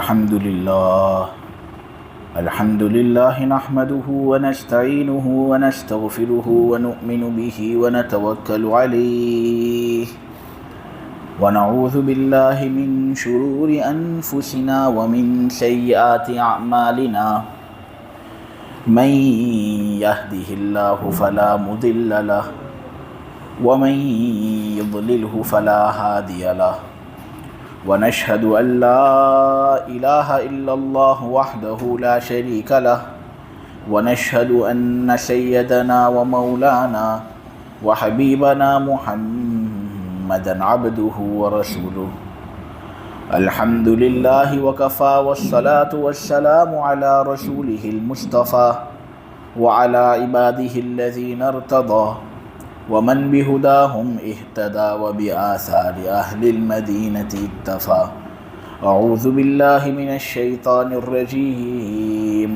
الحمد لله نحمده ونستعينه ونستغفره ونؤمن به ونتوكل عليه ونعوذ بالله من شرور أنفسنا ومن سيئات أعمالنا من يهده الله فلا مضل له ومن يضلله فلا هادي له ونشهد أن لا إله إلا الله وحده لا شريك له ونشهد أن سيدنا ومولانا وحبيبنا محمدا عبده ورسوله الحمد لله وكفى والصلاة والسلام على رسوله المصطفى وعلى عباده الذين ارتضى ومن بهداهم اهتدى وبآثار أهل المدينة اكتفى أعوذ بالله من الشيطان الرجيم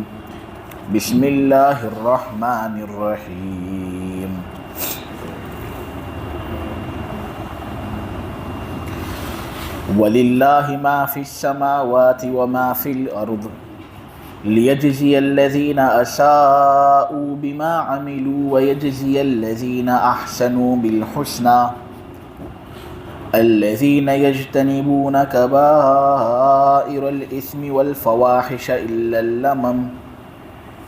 بسم الله الرحمن الرحيم ولله ما في السماوات وما في الأرض ليجزي الذين أساءوا بما عملوا ويجزي الذين أحسنوا بالحسنى الذين يجتنبون كبائر الإثم والفواحش إلا اللمم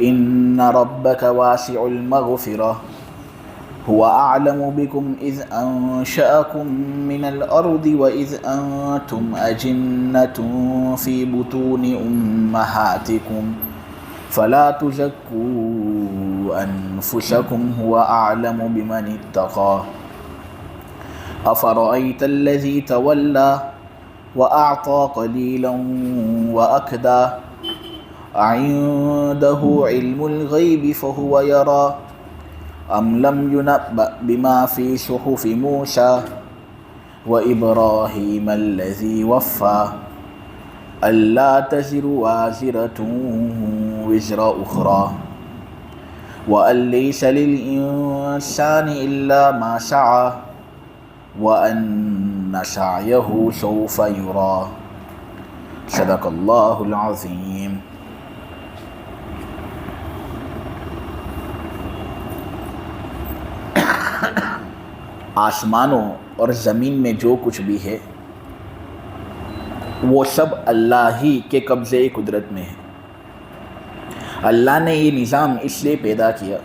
إن ربك واسع المغفرة هو أعلم بكم إذ أنشأكم من الأرض وإذ أنتم أجنة في بطون أمهاتكم فلا تزكوا أنفسكم هو أعلم بمن اتقى أفرأيت الذي تولى وأعطى قليلا وأكدى أعنده علم الغيب فهو يرى أم لم ينبأ بما في صحف موسى وإبراهيم الذي وفى ألا تزر وازرة وزر أخرى وأن ليس للإنسان إلا ما سعى وأن سعيه سوف يرى صدق الله العظيم. آسمانوں اور زمین میں جو کچھ بھی ہے وہ سب اللہ ہی کے قبضے قدرت میں ہے. اللہ نے یہ نظام اس لیے پیدا کیا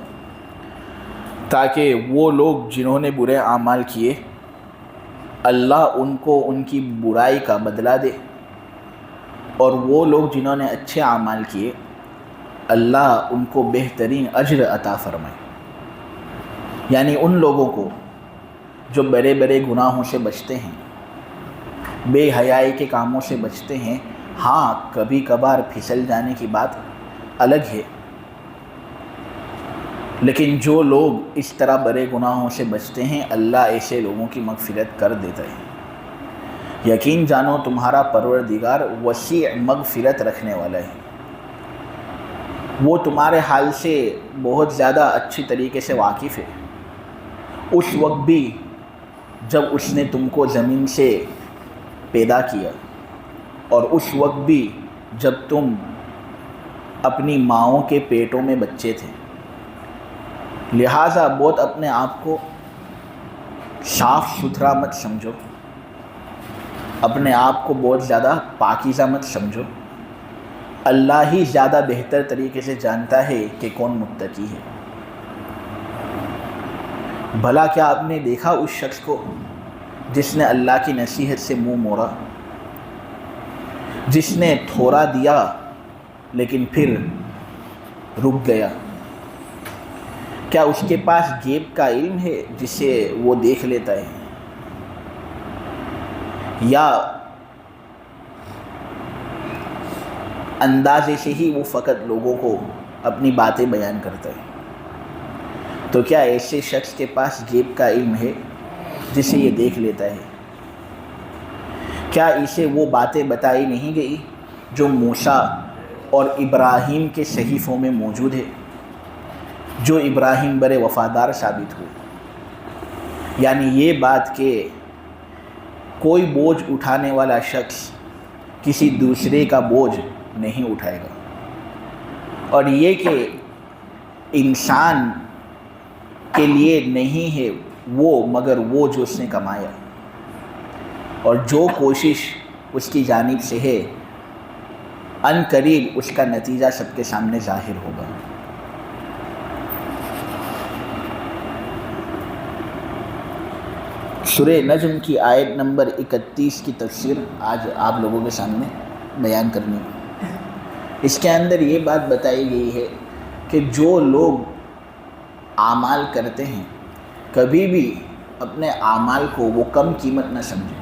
تاکہ وہ لوگ جنہوں نے برے اعمال کیے اللہ ان کو ان کی برائی کا بدلہ دے، اور وہ لوگ جنہوں نے اچھے اعمال کیے اللہ ان کو بہترین اجر عطا فرمائے. یعنی ان لوگوں کو جو بڑے بڑے گناہوں سے بچتے ہیں، بے حیائی کے کاموں سے بچتے ہیں، ہاں کبھی کبھار پھسل جانے کی بات الگ ہے، لیکن جو لوگ اس طرح بڑے گناہوں سے بچتے ہیں اللہ ایسے لوگوں کی مغفرت کر دیتا ہے. یقین جانو تمہارا پروردگار وسیع مغفرت رکھنے والا ہے، وہ تمہارے حال سے بہت زیادہ اچھی طریقے سے واقف ہے. اس وقت بھی جب اس نے تم کو زمین سے پیدا کیا، اور اس وقت بھی جب تم اپنی ماؤں کے پیٹوں میں بچے تھے. لہٰذا بہت اپنے آپ کو صاف ستھرا مت سمجھو، اپنے آپ کو بہت زیادہ پاکیزہ مت سمجھو. اللہ ہی زیادہ بہتر طریقے سے جانتا ہے کہ کون متقی ہے. بھلا کیا آپ نے دیکھا اس شخص کو جس نے اللہ کی نصیحت سے منہ موڑا، جس نے تھوڑا دیا لیکن پھر رک گیا؟ کیا اس کے پاس غیب کا علم ہے جسے وہ دیکھ لیتا ہے، یا اندازے سے ہی وہ فقط لوگوں کو اپنی باتیں بیان کرتا ہے؟ تو کیا ایسے شخص کے پاس غیب کا علم ہے جسے یہ دیکھ لیتا ہے؟ کیا اسے وہ باتیں بتائی نہیں گئی جو موسیٰ اور ابراہیم کے صحیفوں میں موجود ہے، جو ابراہیم بڑے وفادار ثابت ہوئے؟ یعنی یہ بات کہ کوئی بوجھ اٹھانے والا شخص کسی دوسرے کا بوجھ نہیں اٹھائے گا، اور یہ کہ انسان کے لیے نہیں ہے وہ مگر وہ جو اس نے کمایا، اور جو کوشش اس کی جانب سے ہے ان قریب اس کا نتیجہ سب کے سامنے ظاہر ہوگا۔ سورہ نجم کی آیت نمبر 31 کی تفسیر آج آپ لوگوں کے سامنے بیان کرنی ہے۔ اس کے اندر یہ بات بتائی گئی ہے کہ جو لوگ اعمال کرتے ہیں کبھی بھی اپنے اعمال کو وہ کم قیمت نہ سمجھیں،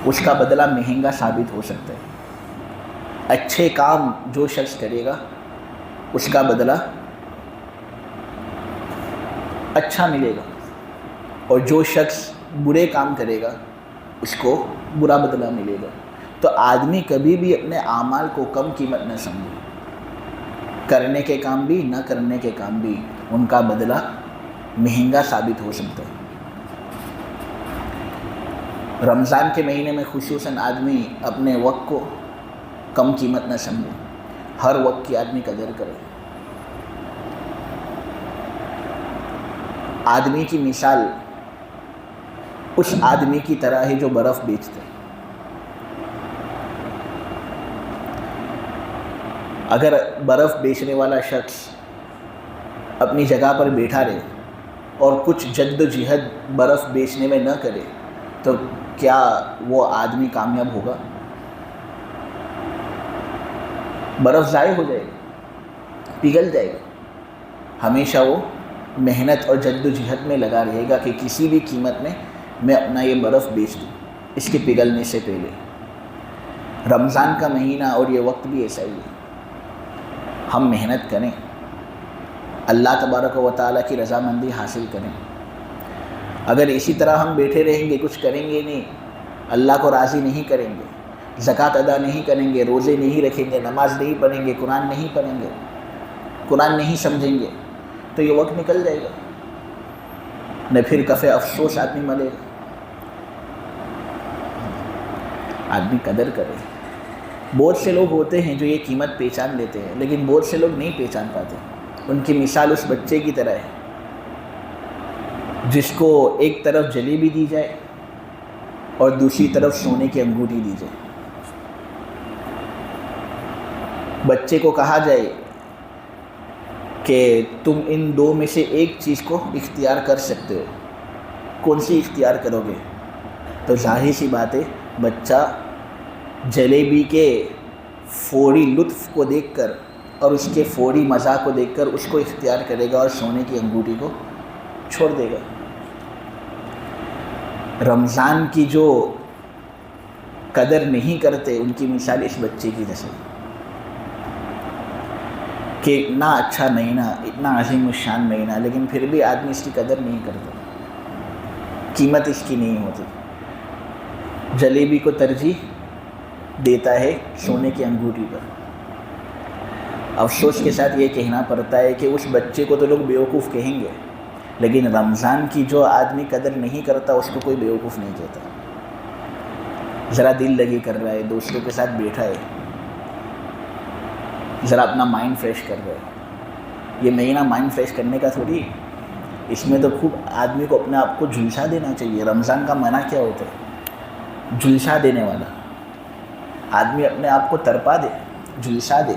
اس کا بدلہ مہنگا ثابت ہو سکتا ہے۔ اچھے کام جو شخص کرے گا اس کا بدلہ اچھا ملے گا، اور جو شخص برے کام کرے گا اس کو برا بدلہ ملے گا۔ تو آدمی کبھی بھی اپنے اعمال کو کم قیمت نہ سمجھے، کرنے کے کام بھی نہ کرنے کے کام بھی ان کا بدلہ مہنگا ثابت ہو سکتا ہے۔ رمضان کے مہینے میں خصوصاً آدمی اپنے وقت کو کم قیمت نہ سمجھے، ہر وقت کی آدمی قدر کرے۔ آدمی کی مثال اس آدمی کی طرح ہے جو برف بیچتا ہے۔ اگر برف بیچنے والا شخص اپنی جگہ پر بیٹھا رہے اور کچھ جد و جہد برف بیچنے میں نہ کرے تو کیا وہ آدمی کامیاب ہوگا؟ برف ضائع ہو جائے گا، پگھل جائے گا۔ ہمیشہ وہ محنت اور جد و جہد میں لگا رہے گا کہ کسی بھی قیمت میں اپنا یہ برف بیچ دوں اس کے پگھلنے سے پہلے۔ رمضان کا مہینہ اور یہ وقت بھی ایسا ہی ہے، ہم محنت کریں، اللہ تبارک و تعالیٰ کی رضامندی حاصل کریں۔ اگر اسی طرح ہم بیٹھے رہیں گے، کچھ کریں گے نہیں، اللہ کو راضی نہیں کریں گے، زکوٰۃ ادا نہیں کریں گے، روزے نہیں رکھیں گے، نماز نہیں پڑھیں گے، قرآن نہیں پڑھیں گے، قرآن نہیں سمجھیں گے، تو یہ وقت نکل جائے گا، نہ پھر کفِ افسوس آدمی ملے گا۔ آدمی قدر کرے۔ بہت سے لوگ ہوتے ہیں جو یہ قیمت پہچان لیتے ہیں، لیکن بہت سے لوگ نہیں پہچان پاتے۔ ان کی مثال اس بچے کی طرح ہے جس کو ایک طرف جلیبی دی جائے اور دوسری طرف سونے کی انگوٹھی دی جائے۔ بچے کو کہا جائے کہ تم ان دو میں سے ایک چیز کو اختیار کر سکتے ہو، کون سی اختیار کرو گے؟ تو ظاہر سی بات ہے بچہ جلیبی کے فوری لطف کو دیکھ کر اور اس کے فوری مزہ کو دیکھ کر اس کو اختیار کرے گا اور سونے کی انگوٹھی کو چھوڑ دے گا۔ رمضان کی جو قدر نہیں کرتے ان کی مثال اس بچے کی جیسے کہ اتنا اچھا مہینہ، اتنا عظیم الشان مہینہ، لیکن پھر بھی آدمی اس کی قدر نہیں کرتا، قیمت اس کی نہیں ہوتی، جلیبی کو ترجیح دیتا ہے سونے کی انگوٹھی پر۔ افسوس کے ساتھ یہ کہنا پڑتا ہے کہ اس بچے کو تو لوگ بیوقوف کہیں گے، لیکن رمضان کی جو آدمی قدر نہیں کرتا اس کو کوئی بیوقوف نہیں کہتا۔ ذرا دل لگی کر رہا ہے، دوستوں کے ساتھ بیٹھا ہے، ذرا اپنا مائنڈ فریش کر رہا ہے۔ یہ مہینہ مائنڈ فریش کرنے کا تھوڑی، اس میں تو خوب آدمی کو اپنے آپ کو جھلسا دینا چاہیے۔ رمضان کا منع کیا ہوتا ہے؟ جھلسا دینے والا۔ آدمی اپنے آپ کو تڑپا دے، جھلسا دے،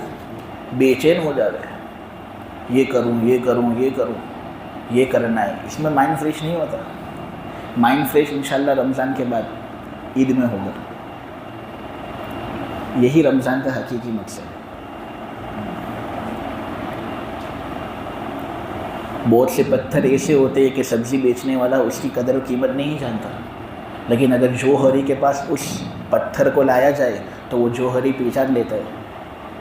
بے چین ہو جاتا ہے، یہ کروں یہ کروں یہ کروں، یہ کرنا ہے، اس میں مائنڈ فریش نہیں ہوتا۔ مائنڈ فریش انشاءاللہ رمضان کے بعد عید میں ہوگا۔ یہی رمضان کا حقیقی مقصد ہے۔ بہت سے پتھر ایسے ہوتے ہیں کہ سبزی بیچنے والا اس کی قدر و قیمت نہیں جانتا، لیکن اگر جوہری کے پاس اس پتھر کو لایا جائے تو وہ جوہری پہچان لیتا ہے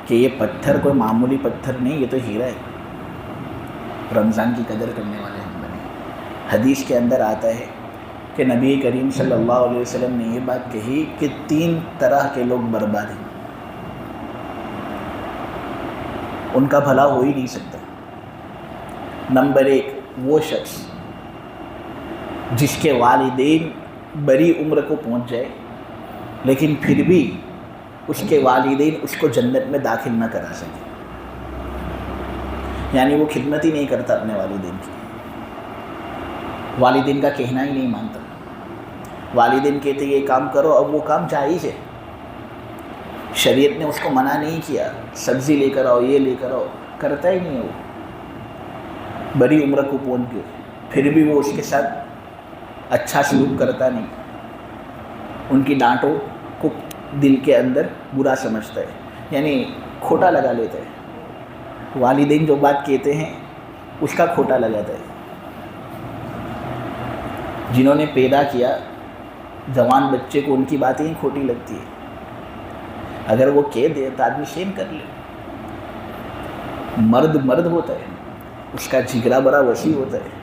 کہ یہ پتھر کوئی معمولی پتھر نہیں، یہ تو ہیرا ہے۔ رمضان کی قدر کرنے والے ہم بنے۔ حدیث کے اندر آتا ہے کہ نبی کریم صلی اللہ علیہ وسلم نے یہ بات کہی کہ 3 طرح کے لوگ برباد ہیں، ان کا بھلا ہو ہی نہیں سکتا۔ نمبر 1 وہ شخص جس کے والدین بڑی عمر کو پہنچ جائے لیکن پھر بھی اس کے والدین اس کو جنت میں داخل نہ کرا سکے. یعنی وہ خدمت ہی نہیں کرتا اپنے والدین کی، والدین کا کہنا ہی نہیں مانتا. والدین کہتے یہ کام کرو، اب وہ کام جائز ہے، شریعت نے اس کو منع نہیں کیا، سبزی لے کر آؤ، یہ لے کر آؤ، کرتا ہی نہیں ہے. وہ بڑی عمر کو پہنچ گئے، پھر بھی وہ اس کے ساتھ اچھا سلوک کرتا نہیں، ان کی ڈانٹوں کو دل کے اندر برا سمجھتا ہے، یعنی کھوٹا لگا لیتا ہے. والدین جو بات کہتے ہیں اس کا کھوٹا لگاتا ہے. جنہوں نے پیدا کیا جوان بچے کو ان کی باتیں ہی کھوٹی لگتی ہے. اگر وہ کہہ دے تو آدمی سین کر لے. مرد مرد ہوتا ہے، اس کا جگرا بڑا وسیع ہوتا ہے،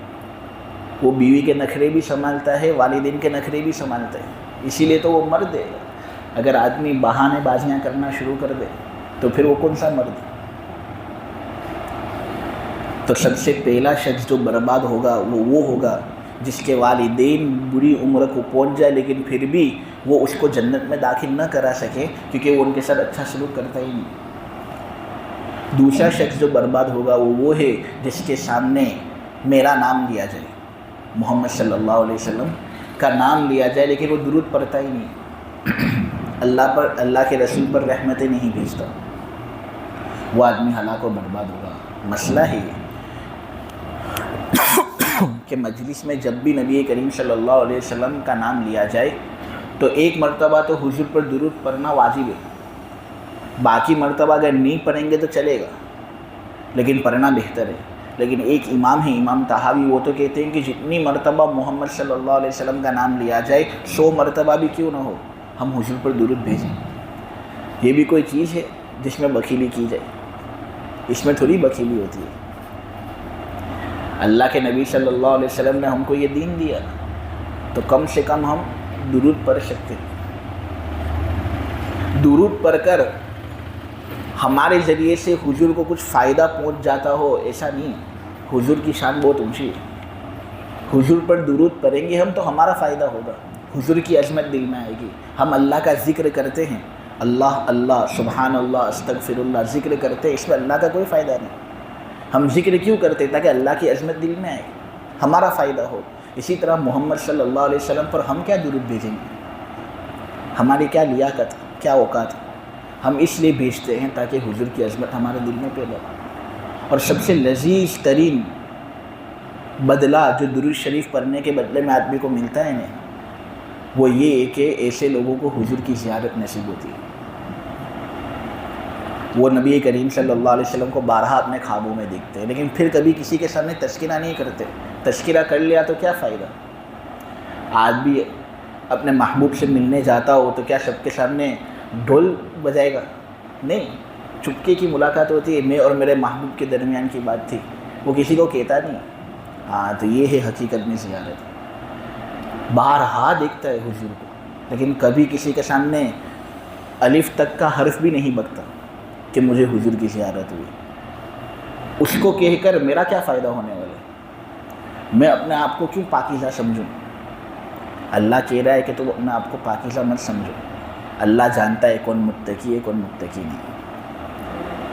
وہ بیوی کے نخرے بھی سنبھالتا ہے، والدین کے نخرے بھی سنبھالتا ہے، اسی لیے تو وہ مرد ہے. اگر آدمی بہانے بازیاں کرنا شروع کر دے تو پھر وہ کون سا مرد ہے؟ تو سب سے پہلا شخص جو برباد ہوگا وہ ہوگا جس کے والدین بری عمر کو پہنچ جائے لیکن پھر بھی وہ اس کو جنت میں داخل نہ کرا سکے کیونکہ وہ ان کے ساتھ اچھا سلوک کرتا ہی نہیں. دوسرا شخص جو برباد ہوگا وہ ہے جس کے سامنے میرا نام لیا جائے، محمد صلی اللہ علیہ وسلم کا نام لیا جائے لیکن وہ درود پڑھتا ہی نہیں، اللہ کے رسول پر رحمتیں نہیں بھیجتا، وہ آدمی ہلاک و برباد ہوگا. مسئلہ ہے کہ مجلس میں جب بھی نبی کریم صلی اللہ علیہ وسلم کا نام لیا جائے تو ایک مرتبہ تو حضور پر درود پڑھنا واجب ہے، باقی مرتبہ اگر نہیں پڑھیں گے تو چلے گا لیکن پڑھنا بہتر ہے. لیکن ایک امام ہے امام طحاوی، وہ تو کہتے ہیں کہ جتنی مرتبہ محمد صلی اللہ علیہ وسلم کا نام لیا جائے 100 مرتبہ بھی کیوں نہ ہو ہم حضور پر درود بھیجیں. یہ بھی کوئی چیز ہے جس میں بخیلی کی جائے؟ اس میں تھوڑی بخیلی ہوتی ہے. اللہ کے نبی صلی اللہ علیہ وسلم نے ہم کو یہ دین دیا تو کم سے کم ہم درود پڑھ سکتے. درود پڑھ کر ہمارے ذریعے سے حضور کو کچھ فائدہ پہنچ جاتا ہو ایسا نہیں. حضور کی شان بہت اونچی ہے، حضور پر درود پڑھیں گے ہم تو ہمارا فائدہ ہوگا، حضور کی عظمت دل میں آئے گی. ہم اللہ کا ذکر کرتے ہیں، اللہ اللہ سبحان اللہ استغفر اللہ ذکر کرتے ہیں، اس میں اللہ کا کوئی فائدہ نہیں. ہم ذکر کیوں کرتے؟ تاکہ اللہ کی عظمت دل میں آئے، ہمارا فائدہ ہو. اسی طرح محمد صلی اللہ علیہ وسلم پر ہم کیا درود بھیجیں گے؟ ہماری کیا لیاقت، کیا اوقات؟ ہم اس لیے بھیجتے ہیں تاکہ حضور کی عظمت ہمارے دل میں پیدا ہو. اور سب سے لذیذ ترین بدلہ جو درود شریف پڑھنے کے بدلے میں آدمی کو ملتا ہے نا، وہ یہ ہے کہ ایسے لوگوں کو حضور کی زیارت نصیب ہوتی ہے. وہ نبی کریم صلی اللہ علیہ وسلم کو بارہا اپنے خوابوں میں دیکھتے ہیں لیکن پھر کبھی کسی کے سامنے تذکرہ نہیں کرتے. تذکرہ کر لیا تو کیا فائدہ؟ آج بھی اپنے محبوب سے ملنے جاتا ہو تو کیا سب کے سامنے ڈھول بجائے گا؟ نہیں، چپکے کی ملاقات ہوتی ہے، میں اور میرے محبوب کے درمیان کی بات تھی، وہ کسی کو کہتا نہیں. ہاں تو یہ ہے حقیقت میں زیارت. بارہا دیکھتا ہے حضور کو لیکن کبھی کسی کے سامنے الف تک کا حرف بھی نہیں بکتا کہ مجھے حضور کی زیارت ہوئی. اس کو کہہ کر میرا کیا فائدہ ہونے والا ہے؟ میں اپنے آپ کو کیوں پاکیزہ سمجھوں؟ اللہ کہہ رہا ہے کہ تم اپنے آپ کو پاکیزہ مت سمجھو. اللہ جانتا ہے کون متقی ہے کون متقی نہیں.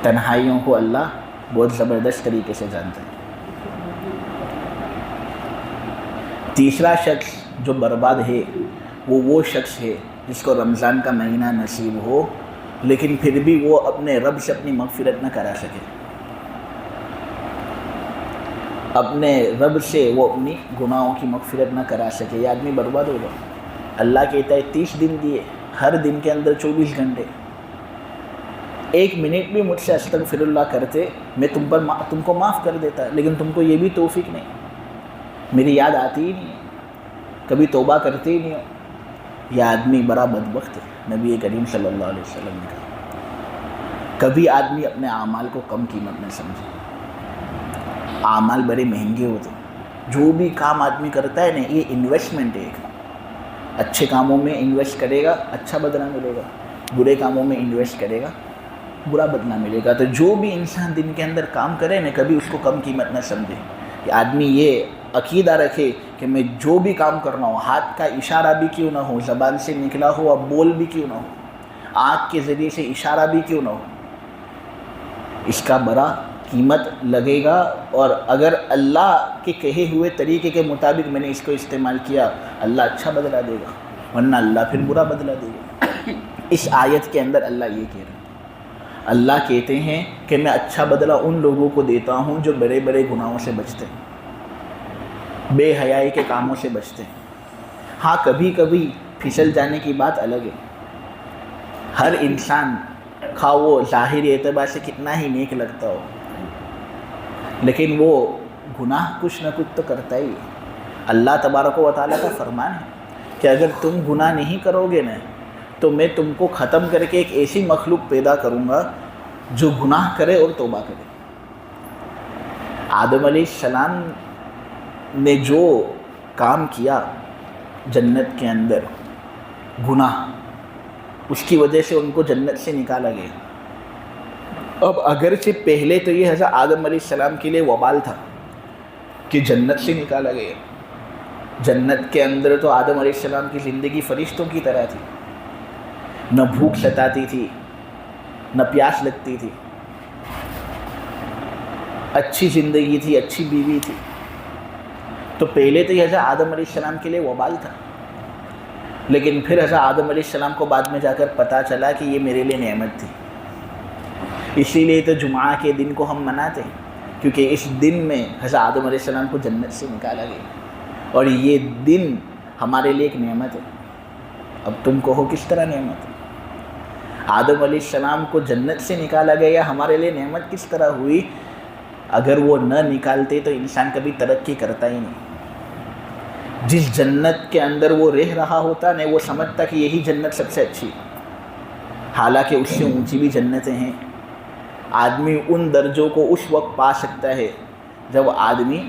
تنہائیوں کو اللہ بہت زبردست طریقے سے جانتا ہے. تیسرا شخص جو برباد ہے وہ شخص ہے جس کو رمضان کا مہینہ نصیب ہو لیکن پھر بھی وہ اپنے رب سے اپنی مغفرت نہ کرا سکے. اپنے رب سے وہ اپنی گناہوں کی مغفرت نہ کرا سکے، یہ آدمی برباد ہوگا. اللہ کہتا ہے 30 دن دیے، ہر دن کے اندر 24 گھنٹے، 1 منٹ بھی مجھ سے استغفر اللہ کرتے میں تم کو معاف کر دیتا، لیکن تم کو یہ بھی توفیق نہیں، میری یاد آتی ہی نہیں، کبھی توبہ کرتے ہی نہیں ہو. یہ آدمی بڑا بدبخت ہے. نبی کریم صلی اللہ علیہ وسلم نے کہا کبھی آدمی اپنے اعمال کو کم قیمت نہ سمجھے. اعمال بڑے مہنگے ہوتے ہیں. جو بھی کام آدمی کرتا ہے نا یہ انویسٹمنٹ ہے. اچھے کاموں میں انویسٹ کرے گا اچھا بدلہ ملے گا، برے کاموں میں انویسٹ کرے گا برا بدلہ ملے گا. تو جو بھی انسان دن کے اندر کام کرے نا کبھی اس کو کم قیمت نہ سمجھے. کہ آدمی یہ عقیدہ رکھے کہ میں جو بھی کام کر رہا ہوں، ہاتھ کا اشارہ بھی کیوں نہ ہو، زبان سے نکلا ہوا بول بھی کیوں نہ ہو، آنکھ کے ذریعے سے اشارہ بھی کیوں نہ ہو، اس کا بڑا قیمت لگے گا، اور اگر اللہ کے کہے ہوئے طریقے کے مطابق میں نے اس کو استعمال کیا، اللہ اچھا بدلہ دے گا، ورنہ اللہ پھر برا بدلہ دے گا۔ اس آیت کے اندر اللہ یہ کہہ رہے ہیں، اللہ کہتے ہیں کہ میں اچھا بدلہ ان لوگوں کو دیتا ہوں جو بڑے بڑے گناہوں سے بچتے ہیں، بے حیائی کے کاموں سے بچتے ہیں۔ ہاں کبھی کبھی پھسل جانے کی بات الگ ہے، ہر انسان خواہ وہ ظاہری اعتبار سے کتنا ہی نیک لگتا ہو، لیکن وہ گناہ کچھ نہ کچھ تو کرتا ہی ہے۔ اللہ تبارک و تعالیٰ کا فرمان ہے کہ اگر تم گناہ نہیں کرو گے نا تو میں تم کو ختم کر کے ایک ایسی مخلوق پیدا کروں گا جو گناہ کرے اور توبہ کرے۔ آدم علیہ السلام نے جو کام کیا جنت کے اندر، گناہ، اس کی وجہ سے ان کو جنت سے نکالا گیا۔ اب اگرچہ پہلے تو یہ حضرت آدم علیہ السلام کے لیے وبال تھا کہ جنت سے نکالا گیا، جنت کے اندر تو آدم علیہ السلام کی زندگی فرشتوں کی طرح تھی، نہ بھوک ستاتی تھی، نہ پیاس لگتی تھی، اچھی زندگی تھی، اچھی بیوی تھی۔ تو پہلے تو یہ حضرت آدم علیہ السلام کے لیے وبال تھا، لیکن پھر حضرت آدم علیہ السلام کو بعد میں جا کر پتہ چلا کہ یہ میرے لیے نعمت تھی۔ اسی لیے تو جمعہ کے دن کو ہم مناتے ہیں، کیونکہ اس دن میں حضرت آدم علیہ السلام کو جنت سے نکالا گیا، اور یہ دن ہمارے لیے ایک نعمت ہے۔ اب تم کہو کس طرح نعمت ہے؟ آدم علیہ السلام کو جنت سے نکالا گیا، ہمارے لیے نعمت کس طرح ہوئی؟ اگر وہ نہ نکالتے تو انسان کبھی ترقی کرتا ہی نہیں۔ جس جنت کے اندر وہ رہ رہا ہوتا نہیں، وہ سمجھتا کہ یہی جنت سب سے اچھی، حالانکہ اس سے اونچی بھی جنتیں ہیں۔ آدمی ان درجوں کو اس وقت پا سکتا ہے جب آدمی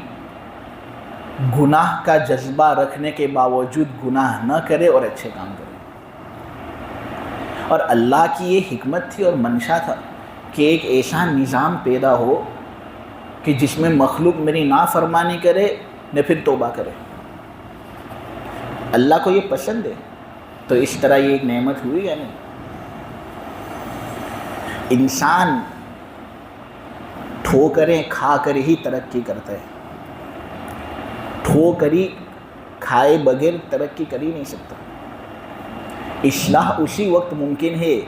گناہ کا جذبہ رکھنے کے باوجود گناہ نہ کرے اور اچھے کام کرے۔ اور اللہ کی یہ حکمت تھی اور منشا تھا کہ ایک ایسا نظام پیدا ہو کہ جس میں مخلوق میری نافرمانی کرے نہ پھر توبہ کرے۔ اللہ کو یہ پسند ہے، تو اس طرح یہ ایک نعمت ہوئی یا نہیں؟ انسان ٹھوکریں کھا کر ہی ترقی کرتا ہے، ٹھوکری کھائے بغیر ترقی کر ہی نہیں سکتا۔ اصلاح اسی وقت ممکن ہے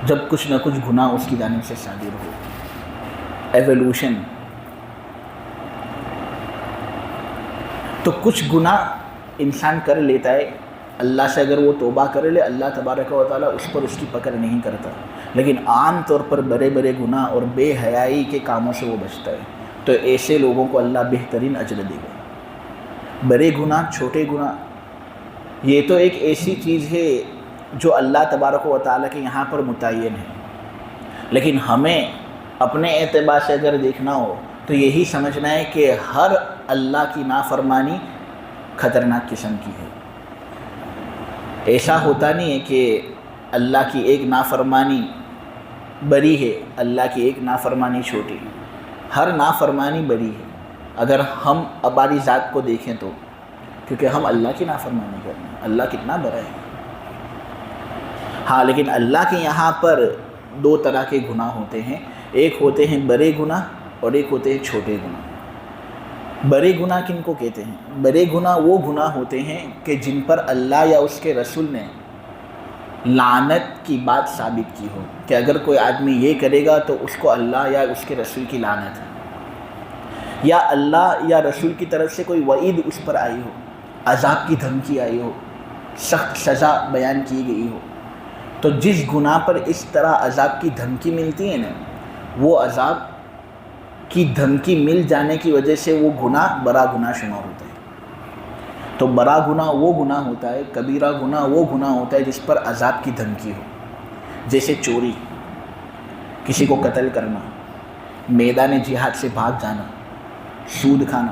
جب کچھ نہ کچھ گناہ اس کی جانب سے صادر ہو۔ ایوولوشن، تو کچھ گناہ انسان کر لیتا ہے، اللہ سے اگر وہ توبہ کر لے اللہ تبارک و تعالیٰ اس پر اس کی پکڑ نہیں کرتا، لیکن عام طور پر بڑے بڑے گناہ اور بے حیائی کے کاموں سے وہ بچتا ہے، تو ایسے لوگوں کو اللہ بہترین اجر دے گا۔ بڑے گناہ، چھوٹے گناہ، یہ تو ایک ایسی چیز ہے جو اللہ تبارک و تعالیٰ کے یہاں پر متعین ہے، لیکن ہمیں اپنے اعتبار سے اگر دیکھنا ہو تو یہی سمجھنا ہے کہ ہر اللہ کی نافرمانی خطرناک قسم کی ہے۔ ایسا ہوتا نہیں ہے کہ اللہ کی ایک نافرمانی بری ہے، اللہ کی ایک نافرمانی چھوٹی ہے، ہر نافرمانی بری ہے۔ اگر ہم ہماری ذات کو دیکھیں تو، کیونکہ ہم اللہ کی نافرمانی کرتے ہیں، اللہ کتنا بڑا ہے۔ ہاں لیکن اللہ کے یہاں پر دو طرح کے گناہ ہوتے ہیں، ایک ہوتے ہیں بڑے گناہ اور ایک ہوتے ہیں چھوٹے گناہ۔ بڑے گناہ کن کو کہتے ہیں؟ بڑے گناہ وہ گناہ ہوتے ہیں کہ جن پر اللہ یا اس کے رسول نے لعنت کی بات ثابت کی ہو، کہ اگر کوئی آدمی یہ کرے گا تو اس کو اللہ یا اس کے رسول کی لعنت ہے، یا اللہ یا رسول کی طرف سے کوئی وعید اس پر آئی ہو، عذاب کی دھمکی آئی ہو، سخت سزا بیان کی گئی ہو۔ تو جس گناہ پر اس طرح عذاب کی دھمکی ملتی ہے نا، وہ عذاب کی دھمکی مل جانے کی وجہ سے وہ گناہ بڑا گناہ شمار ہوتا ہے۔ تو بڑا گناہ وہ گناہ ہوتا ہے، کبیرہ گناہ وہ گناہ ہوتا ہے جس پر عذاب کی دھمکی ہو، جیسے چوری، کسی کو قتل کرنا، میدان جہاد سے بھاگ جانا، سود کھانا،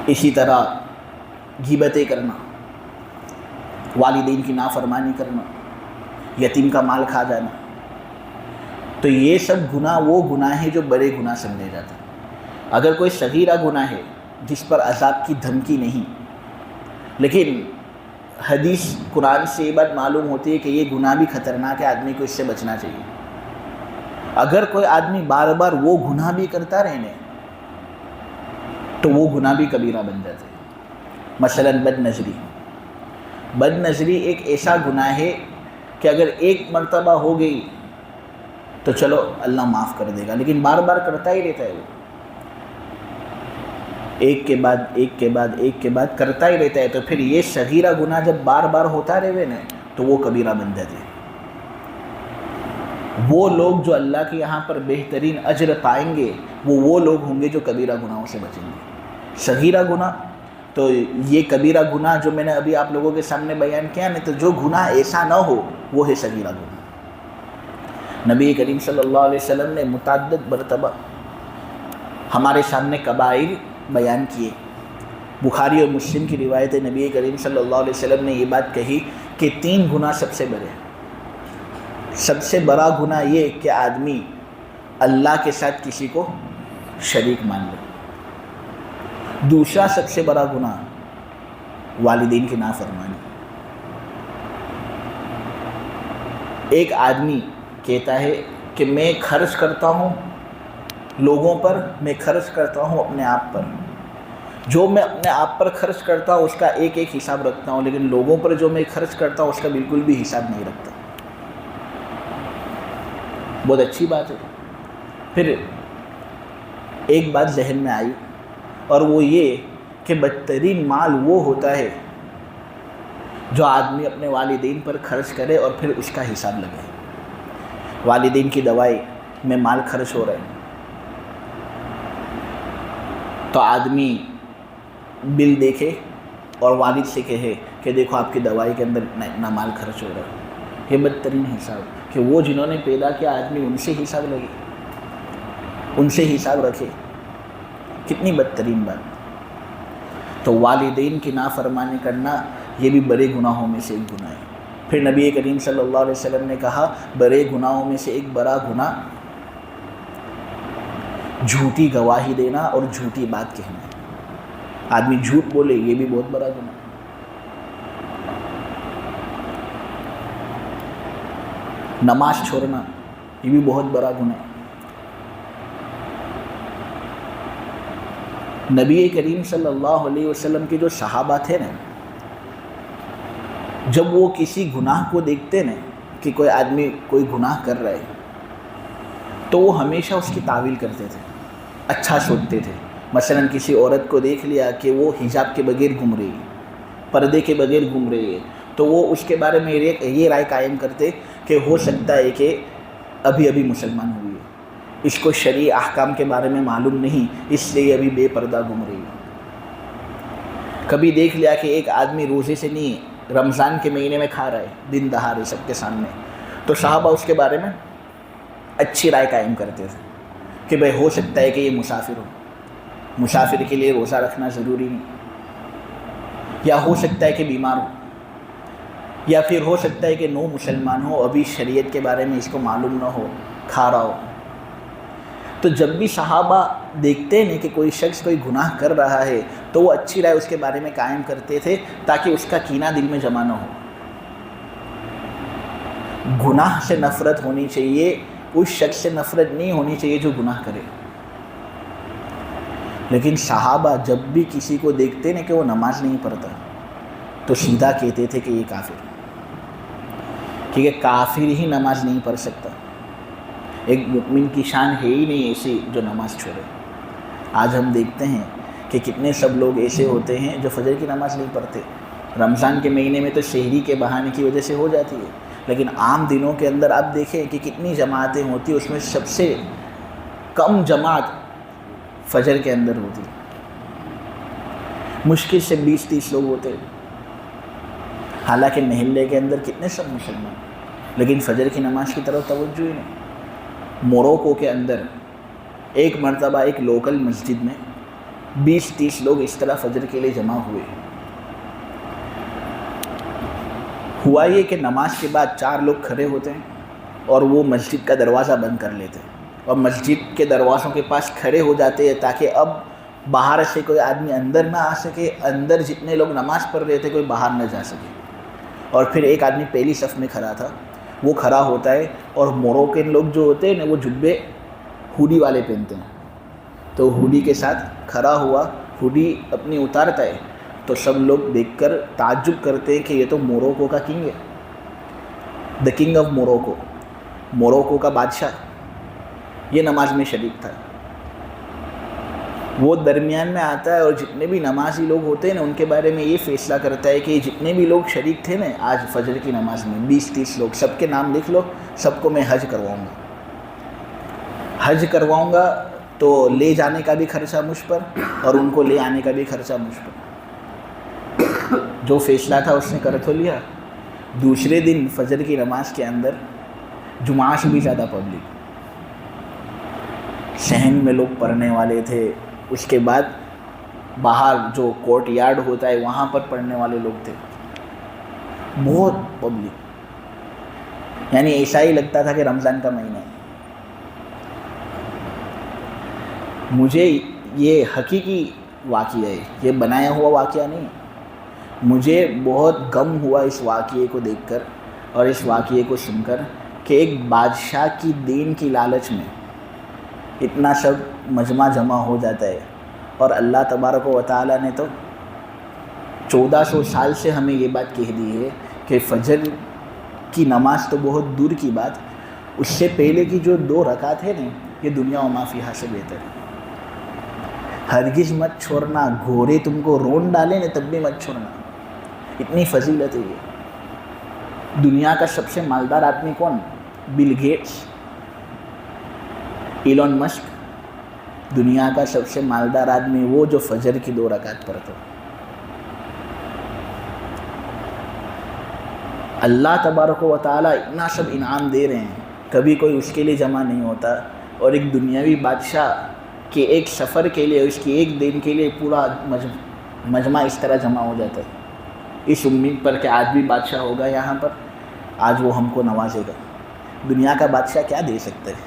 اسی طرح غیبتیں کرنا، والدین کی نافرمانی کرنا، یتیم کا مال کھا جانا۔ تو یہ سب گناہ وہ گناہ ہیں جو بڑے گناہ سمجھے جاتے ہیں۔ اگر کوئی صغیرہ گناہ ہے جس پر عذاب کی دھمکی نہیں، لیکن حدیث قرآن سے یہ بات معلوم ہوتی ہے کہ یہ گناہ بھی خطرناک ہے، آدمی کو اس سے بچنا چاہیے۔ اگر کوئی آدمی بار بار وہ گناہ بھی کرتا رہنے تو وہ گناہ بھی کبیرہ بن جاتے ہیں۔ مثلا بد نظری ایک ایسا گناہ ہے کہ اگر ایک مرتبہ ہو گئی تو چلو اللہ معاف کر دے گا، لیکن بار بار کرتا ہی رہتا ہے، وہ ایک کے بعد کرتا ہی رہتا ہے، تو پھر یہ صغیرہ گناہ جب بار بار ہوتا رہے نا تو وہ کبیرہ بن جاتے ہیں۔ وہ لوگ جو اللہ کے یہاں پر بہترین اجر پائیں گے وہ لوگ ہوں گے جو کبیرہ گناہوں سے بچیں گے۔ صغیرہ گناہ تو یہ کبیرہ گناہ جو میں نے ابھی آپ لوگوں کے سامنے بیان کیا نا، تو جو گناہ ایسا نہ ہو وہ ہے صغیرہ گناہ۔ نبی کریم صلی اللہ علیہ وسلم نے متعدد مرتبہ ہمارے سامنے کبائر بیان کیے۔ بخاری اور مسلم کی روایت ہے، نبی کریم صلی اللہ علیہ وسلم نے یہ بات کہی کہ 3 گناہ سب سے بڑے ہیں۔ سب سے بڑا گناہ یہ کہ آدمی اللہ کے ساتھ کسی کو شریک مان لے۔ دوسرا سب سے بڑا گناہ والدین کی نافرمانی۔ ایک آدمی کہتا ہے کہ میں خرچ کرتا ہوں لوگوں پر، میں خرچ کرتا ہوں اپنے آپ پر، جو میں اپنے آپ پر خرچ کرتا ہوں اس کا ایک ایک حساب رکھتا ہوں، لیکن لوگوں پر جو میں خرچ کرتا ہوں اس کا بالکل بھی حساب نہیں رکھتا۔ بہت اچھی بات ہے۔ پھر ایک بات ذہن میں آئی، اور وہ یہ کہ بدترین مال وہ ہوتا ہے جو آدمی اپنے والدین پر خرچ کرے اور پھر اس کا حساب لگے۔ والدین کی دوائی میں مال خرچ ہو رہا ہے تو آدمی بل دیکھے اور والد سے کہے کہ دیکھو آپ کی دوائی کے اندر اتنا مال خرچ ہو رہا ہے۔ یہ بدترین حساب کہ وہ جنہوں نے پیدا کیا آدمی ان سے حساب لگے، ان سے حساب رکھے، کتنی بدترین بات۔ تو والدین کی نافرمانی کرنا یہ بھی بڑے گناہوں میں سے ایک گناہ ہے۔ پھر نبی کریم صلی اللہ علیہ وسلم نے کہا بڑے گناہوں میں سے ایک بڑا گناہ جھوٹی گواہی دینا اور جھوٹی بات کہنا۔ آدمی جھوٹ بولے یہ بھی بہت بڑا گناہ۔ نماز چھوڑنا یہ بھی بہت بڑا گناہ۔ نبی کریم صلی اللہ علیہ وسلم کے جو صحابہ تھے نا، جب وہ کسی گناہ کو دیکھتے نا کہ کوئی آدمی کوئی گناہ کر رہا ہے تو وہ ہمیشہ اس کی تعویل کرتے تھے، اچھا سوچتے تھے۔ مثلا کسی عورت کو دیکھ لیا کہ وہ حجاب کے بغیر گھوم رہی ہے، پردے کے بغیر گھوم رہی ہے، تو وہ اس کے بارے میں یہ رائے قائم کرتے کہ ہو سکتا ہے کہ ابھی مسلمان ہوئی ہے، اس کو شرعی احکام کے بارے میں معلوم نہیں، اس لیے ابھی بے پردہ گھوم رہی ہے۔ کبھی دیکھ لیا کہ ایک آدمی روزے سے نہیں، رمضان کے مہینے میں کھا رہا ہے دن دہاڑے سب کے سامنے، تو صحابہ اس کے بارے میں اچھی رائے قائم کرتے تھے کہ بھئی ہو سکتا ہے کہ یہ مسافر ہو، مسافر کے لیے روزہ رکھنا ضروری نہیں، یا ہو سکتا ہے کہ بیمار ہو، یا پھر ہو سکتا ہے کہ نو مسلمان ہو، ابھی شریعت کے بارے میں اس کو معلوم نہ ہو، کھا رہا ہو۔ تو جب بھی صحابہ دیکھتے ہیں کہ کوئی شخص کوئی گناہ کر رہا ہے تو وہ اچھی رائے اس کے بارے میں قائم کرتے تھے تاکہ اس کا کینہ دل میں جمع نہ ہو۔ گناہ سے نفرت ہونی چاہیے، اس شخص سے نفرت نہیں ہونی چاہیے جو گناہ کرے۔ لیکن صحابہ جب بھی کسی کو دیکھتے نا کہ وہ نماز نہیں پڑھتا تو سیدھا کہتے تھے کہ یہ کافر ہے، کیونکہ کافر ہی نماز نہیں پڑھ سکتا۔ ایک مؤمن کی شان ہے ہی نہیں ایسی جو نماز چھوڑے۔ آج ہم دیکھتے ہیں کہ کتنے سب لوگ ایسے ہوتے ہیں جو فجر کی نماز نہیں پڑھتے۔ رمضان کے مہینے میں تو شہری کے بہانے کی وجہ سے ہو جاتی ہے، لیکن عام دنوں کے اندر آپ دیکھیں کہ کتنی جماعتیں ہوتی ہیں، اس میں سب سے کم جماعت فجر کے اندر ہوتی ہے، مشکل سے 20-30 لوگ ہوتے ہیں، حالانکہ محلے کے اندر کتنے سب مسلمان، لیکن فجر کی نماز کی طرف توجہ ہی نہیں۔ موروکو کے اندر ایک مرتبہ ایک لوکل مسجد میں 20-30 لوگ اس طرح فجر کے لیے جمع ہوئے۔ ہوا یہ کہ نماز کے بعد 4 لوگ کھڑے ہوتے ہیں اور وہ مسجد کا دروازہ بند کر لیتے ہیں اور مسجد کے دروازوں کے پاس کھڑے ہو جاتے ہیں تاکہ اب باہر سے کوئی آدمی اندر نہ آ سکے، اندر جتنے لوگ نماز پڑھ رہے تھے کوئی باہر نہ جا سکے. اور پھر ایک آدمی پہلی صف میں کھڑا تھا، وہ کھڑا ہوتا ہے اور موروکن لوگ جو ہوتے ہیں نا وہ جبے ہوڈی والے پہنتے ہیں، تو ہوڈی کے ساتھ کھڑا ہوا، ہوڈی اپنی اتارتا ہے تو سب لوگ دیکھ کر تعجب کرتے ہیں کہ یہ تو موروکو کا کنگ ہے، the king of Morocco, Morocco کا بادشاہ یہ نماز میں شریک تھا. وہ درمیان میں آتا ہے اور جتنے بھی نمازی لوگ ہوتے ہیں نا ان کے بارے میں یہ فیصلہ کرتا ہے کہ جتنے بھی لوگ شریک تھے نا آج فجر کی نماز میں 20-30 لوگ، سب کے نام لکھ لو، سب کو میں حج کرواؤں گا. حج کرواؤں گا تو لے جانے کا بھی خرچہ مجھ پر اور ان کو لے آنے کا بھی خرچہ مجھ پر. جو فیصلہ تھا اس نے کر تو لیا. دوسرے دن فجر کی نماز کے اندر جمعہ سے بھی زیادہ پبلک، صحن میں لوگ پڑھنے والے تھے، اس کے بعد باہر جو کورٹ یارڈ ہوتا ہے وہاں پر پڑھنے والے لوگ تھے، بہت پبلک، یعنی ایسا ہی لگتا تھا کہ رمضان کا مہینہ ہے. مجھے یہ حقیقی واقعہ ہے، یہ بنایا ہوا واقعہ نہیں. مجھے بہت غم ہوا اس واقعے کو دیکھ کر اور اس واقعے کو سن کر کہ ایک بادشاہ کی دین کی لالچ میں اتنا سب مجمع جمع ہو جاتا ہے. اور اللہ تبارک و تعالیٰ نے تو 1400 سال سے ہمیں یہ بات کہہ دی ہے کہ فجر کی نماز تو بہت دور کی بات، اس سے پہلے کی جو 2 رکعت ہے نا یہ دنیا و ما فیہا سے بہتر ہے. ہرگز مت چھوڑنا، گھوڑے تم کو رون ڈالیں نا تب بھی مت چھوڑنا، اتنی فضیلت ہے یہ. دنیا کا سب سے مالدار آدمی کون؟ Bill Gates, Elon Musk. دنیا کا سب سے مالدار آدمی وہ جو فجر کی 2 رکعت پڑھتا. اللہ تبارک و تعالیٰ اتنا سب انعام دے رہے ہیں، کبھی کوئی اس کے لیے جمع نہیں ہوتا. اور ایک دنیاوی بادشاہ کے ایک سفر کے لیے، اس کی ایک دن کے لیے پورا مجمع اس طرح جمع ہو جاتا ہے، اس امید پر کہ آج بھی بادشاہ ہوگا یہاں پر، آج وہ ہم کو نوازے گا. دنیا کا بادشاہ کیا دے سکتا ہے؟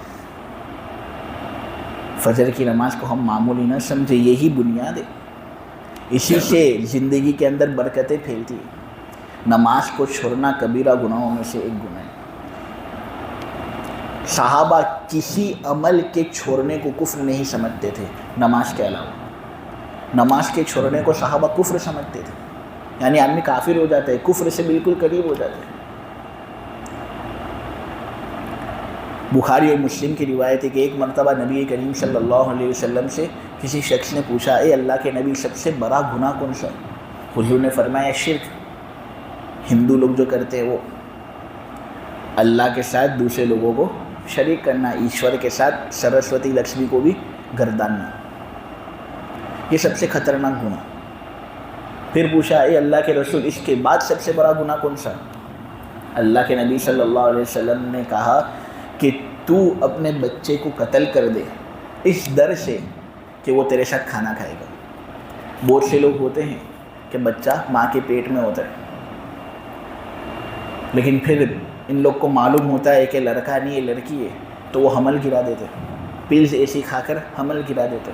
فجر کی نماز کو ہم معمولی نہ سمجھے، یہی بنیاد ہے، اسی سے زندگی کے اندر برکتیں پھیلتی ہیں. نماز کو چھوڑنا کبیرہ گناہوں میں سے ایک گناہ ہے. صحابہ کسی عمل کے چھوڑنے کو کفر نہیں سمجھتے تھے نماز کے علاوہ. نماز کے چھوڑنے کو صحابہ کفر سمجھتے تھے، یعنی آدمی کافر ہو جاتا ہے، کفر سے بالکل قریب ہو جاتا ہے. بخاری اور مسلم کی روایت ہے کہ ایک مرتبہ نبی کریم صلی اللہ علیہ وسلم سے کسی شخص نے پوچھا، اے اللہ کے نبی سب سے بڑا گناہ کون سا؟ حضور نے فرمایا شرک. ہندو لوگ جو کرتے ہیں وہ اللہ کے ساتھ دوسرے لوگوں کو شریک کرنا، ایشور کے ساتھ سرسوتی لکشمی کو بھی گرداننا، یہ سب سے خطرناک گناہ. پھر پوچھا، اے اللہ کے رسول اس کے بعد سب سے بڑا گناہ کون سا؟ اللہ کے نبی صلی اللہ علیہ وسلم نے کہا کہ تو اپنے بچے کو قتل کر دے اس ڈر سے کہ وہ تیرے ساتھ کھانا کھائے گا. بہت سے لوگ ہوتے ہیں کہ بچہ ماں کے پیٹ میں ہوتا ہے، لیکن پھر ان لوگ کو معلوم ہوتا ہے کہ لڑکا نہیں ہے لڑکی ہے، تو وہ حمل گرا دیتے، پلز ایسی کھا کر حمل گرا دیتے.